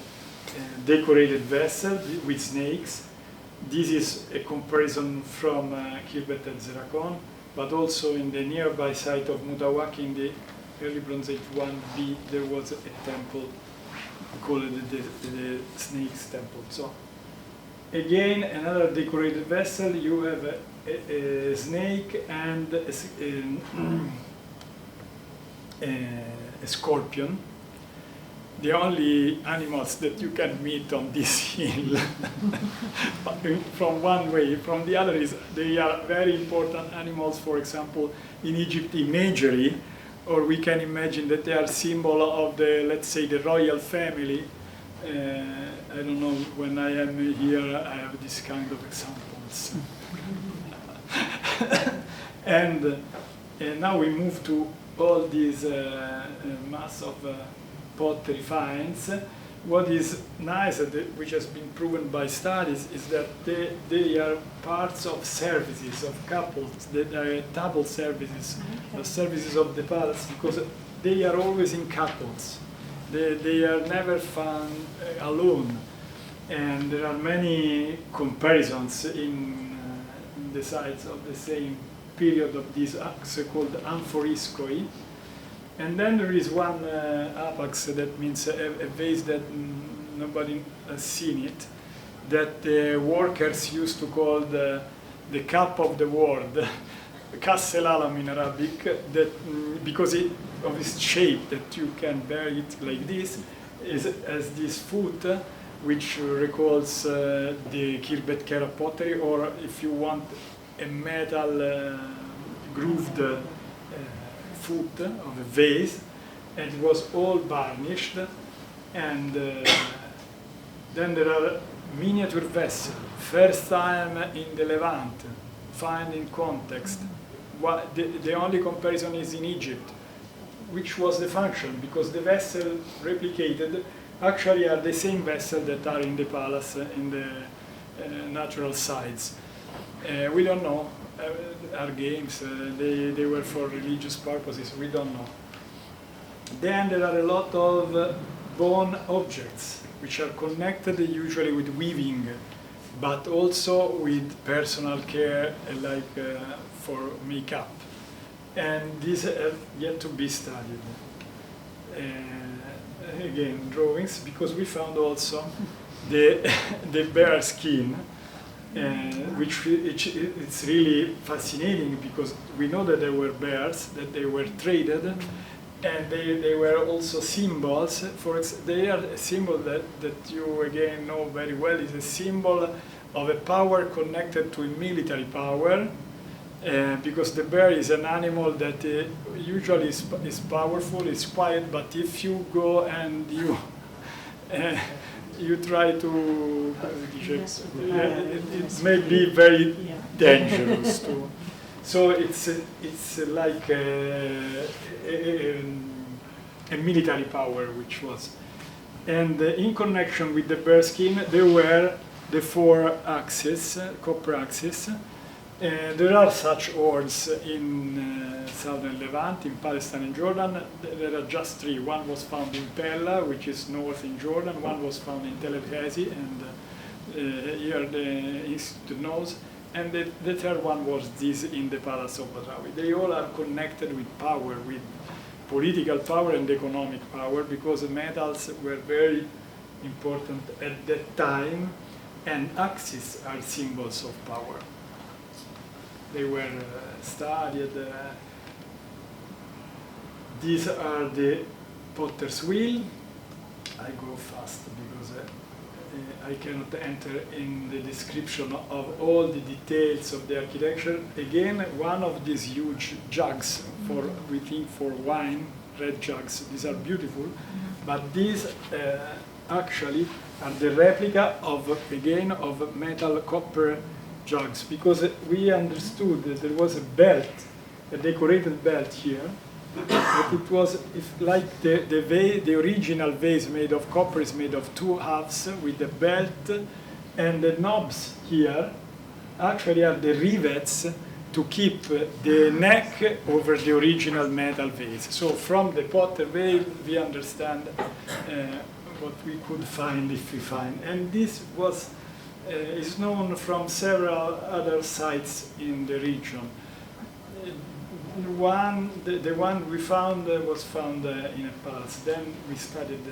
[SPEAKER 2] decorated vessels with snakes. This is a comparison from Khirbet el-Zerakon, but also in the nearby site of Mutawaki in the early Bronze Age 1B, there was a temple called the Snake's Temple. So again, another decorated vessel, you have a snake and a scorpion. The only animals that you can meet on this hill from one way, from the other is they are very important animals, for example, in Egypt imagery, or we can imagine that they are symbol of the, let's say, the royal family. I don't know, when I am here, I have this kind of examples. And now we move to all these mass of pottery finds. What is nice, which has been proven by studies, is that they are parts of services, of couples, that are double services, the services of the palace, because they are always in couples. They are never found alone. And there are many comparisons in the sites of the same period of these so-called amphoriscoi. And then there is one apax, that means a vase that nobody has seen it, that the workers used to call the cup of the world, Kas el Alam in Arabic, that because of its shape, that you can bear it like this, as this foot, which recalls the Kirbet Kera pottery, or if you want a metal grooved foot of a vase, and it was all varnished. And then there are miniature vessels, first time in the Levant, find in context. The only comparison is in Egypt, which was the function, because the vessel replicated actually are the same vessels that are in the palace, in the natural sites. We don't know, are games, they were for religious purposes, we don't know. Then there are a lot of bone objects, which are connected usually with weaving, but also with personal care, like for makeup. And these have yet to be studied. Again, drawings, because we found also the bear skin, which it's really fascinating, because we know that there were bears, that they were traded, and they were also symbols. They are a symbol that you again know very well, is a symbol of a power connected to a military power, because the bear is an animal that usually is powerful, is quiet, but if you go and you try to, it may be very dangerous too. So it's like a military power, which was. And in connection with the bear skin, there were the 4 axes, copper axes. There are such ores in southern Levant, in Palestine and Jordan. There are just 3. One was found in Pella, which is north in Jordan. One was found in Tel el Batrawy, and here the institute knows. And the third one was this in the Palace of Batrawy. They all are connected with power, with political power and economic power, because the metals were very important at that time, and axes are symbols of power. They were studied. These are the potter's wheel. I go fast because I cannot enter in the description of all the details of the architecture. Again, one of these huge jugs we think for wine, red jugs. These are beautiful, but these actually are the replica of metal copper jugs, because we understood that there was a belt, a decorated belt here, but it was like the original vase made of copper is made of 2 halves with the belt, and the knobs here actually are the rivets to keep the neck over the original metal vase. So from the potter vase we understand what we could find if we find. And this was is known from several other sites in the region. The one we found was found in a palace. Then we studied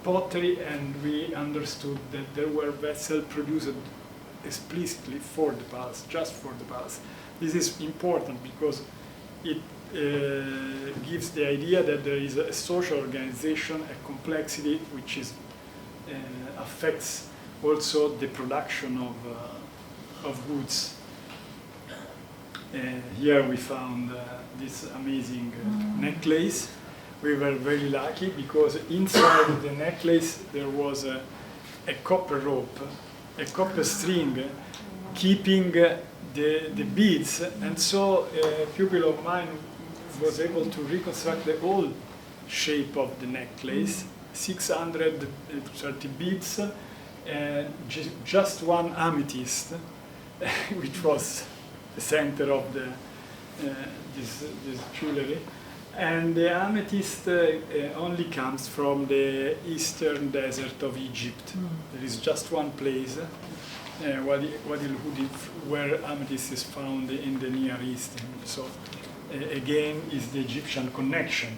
[SPEAKER 2] pottery, and we understood that there were vessels produced explicitly for the palace, just for the palace. This is important because it gives the idea that there is a social organization, a complexity which affects also the production of goods. Here we found this amazing necklace. We were very lucky because inside the necklace there was a copper rope, a copper string keeping the beads, and so a pupil of mine was able to reconstruct the whole shape of the necklace, 630 beads, and just one amethyst, which was the center of this jewelry. And the amethyst only comes from the eastern desert of Egypt. There is just one place, Wadi al-Hudi, where amethyst is found in the Near East. So again, is the Egyptian connection.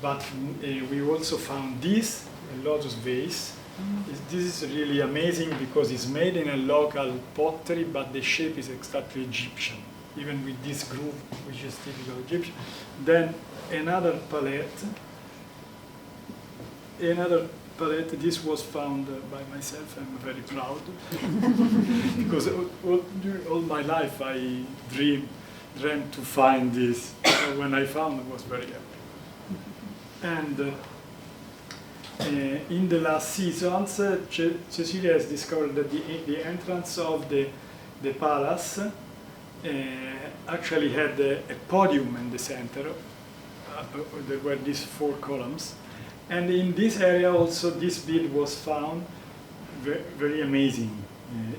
[SPEAKER 2] But we also found this, a lotus vase. This is really amazing because it's made in a local pottery, but the shape is exactly Egyptian, even with this groove, which is typical Egyptian. Then another palette, this was found by myself. I'm very proud because all my life I dreamed to find this. So when I found it, I was very happy. And in the last seasons, Cecilia has discovered that the entrance of the palace actually had a podium in the center. There were these 4 columns. And in this area also this bead was found, very amazing.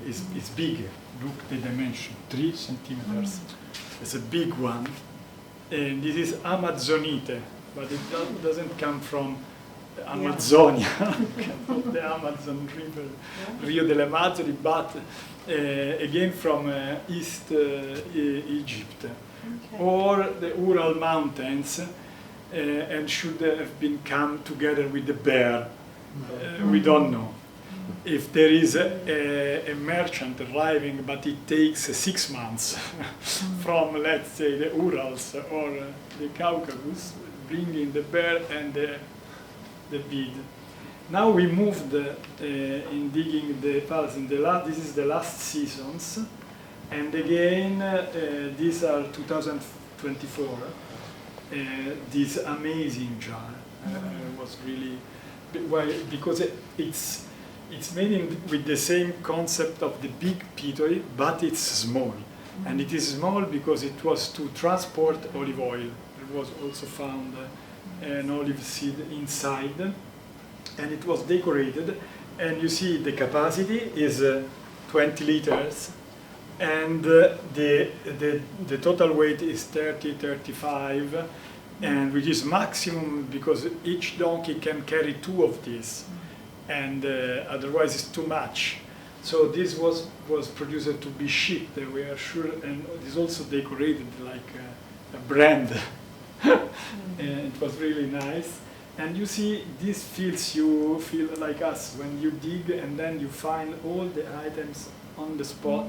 [SPEAKER 2] It's big, look the dimension, 3 centimeters. It's a big one. And this is Amazonite, but it doesn't come from Amazonia, not the Amazon River, Rio delle Amazzoni, but again from East Egypt, or the Ural Mountains, and should have been come together with the bear. We don't know. If there is a merchant arriving, but it takes 6 months from, let's say, the Urals or the Caucasus, bringing the bear and the bead. Now we moved in digging the palace. This is the last seasons, and again these are 2024. This amazing jar was really because it's made with the same concept of the big pitoi, but it's small, and it is small because it was to transport olive oil. There was also found an olive seed inside, and it was decorated, and you see the capacity is 20 liters, and the total weight is 35, and which is maximum because each donkey can carry 2 of these, and otherwise it's too much. So this was produced to be shipped, we are sure, and it is also decorated like a brand. And it was really nice. And you see, this you feel like us when you dig, and then you find all the items on the spot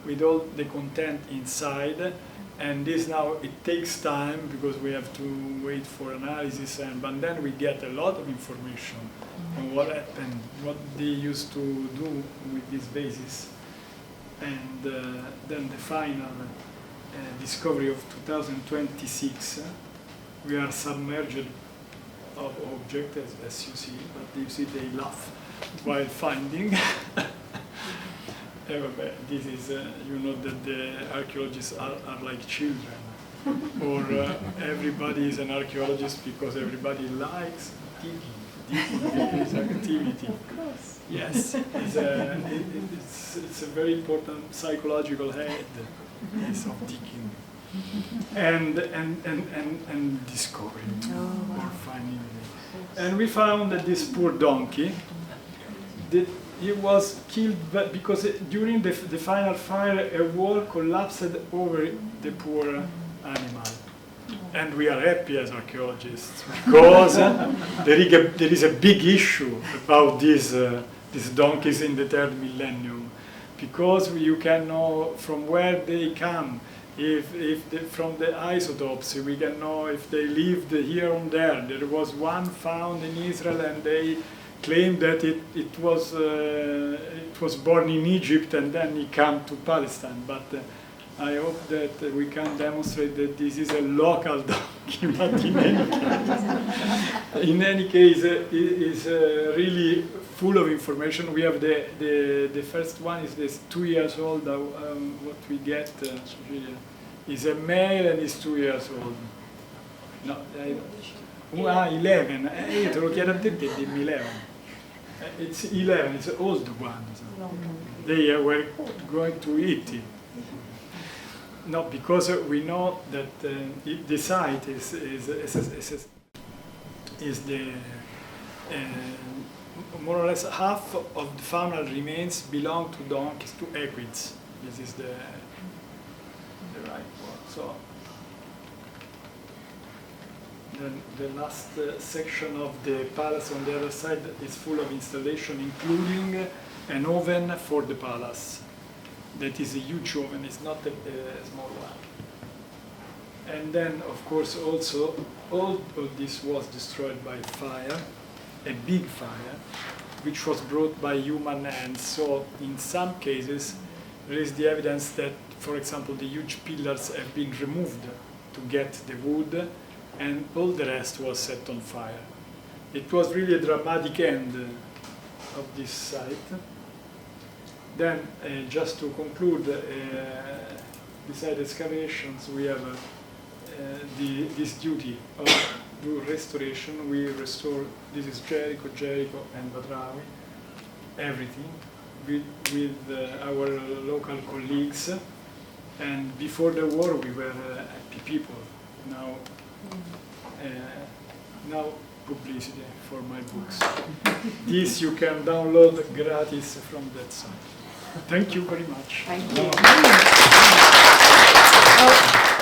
[SPEAKER 2] with all the content inside. And this now, it takes time because we have to wait for analysis, but then we get a lot of information on what happened, what they used to do with this basis. And then the final discovery of 2026, we are submerged of objects, as you see, but you see they laugh while finding. This is, you know that the archaeologists are like children, or everybody is an archaeologist because everybody likes digging this activity.
[SPEAKER 3] Of course.
[SPEAKER 2] Yes, it's a very important psychological head of digging. And discovering or finding it. And we found that this poor donkey, that he was killed because during the final fire a wall collapsed over the poor animal. And we are happy as archaeologists because there is a big issue about these donkeys in the 3rd millennium, because you can know from where they come. From the isotopes, we can know if they lived here and there. There was one found in Israel, and they claimed that it was born in Egypt and then he came to Palestine. But I hope that we can demonstrate that this is a local donkey. But in any case, it is really full of information. We have the first one is this 2 years old. What we get is a male and is 2 years old. No, 11. Io te lo chiedo a te, dimmi 11. It's 11. It's an old one. So they were going to eat it. No, because we know that the site is the more or less half of the faunal remains belong to donkeys, to equids. This is the right word. So then the last section of the palace on the other side is full of installation, including an oven for the palace. That is a huge oven, it's not a small one. And then, of course, also, all of this was destroyed by fire, a big fire, which was brought by human hands. So, in some cases, there is the evidence that, for example, the huge pillars have been removed to get the wood, and all the rest was set on fire. It was really a dramatic end of this site. Then, just to conclude, beside excavations, we have this duty of restoration. We restore, this is Jericho and Batrawy, everything, with our local colleagues. And before the war, we were happy people. Now publicity for my books. This you can download gratis from that site. Thank you very much.
[SPEAKER 1] Thank you.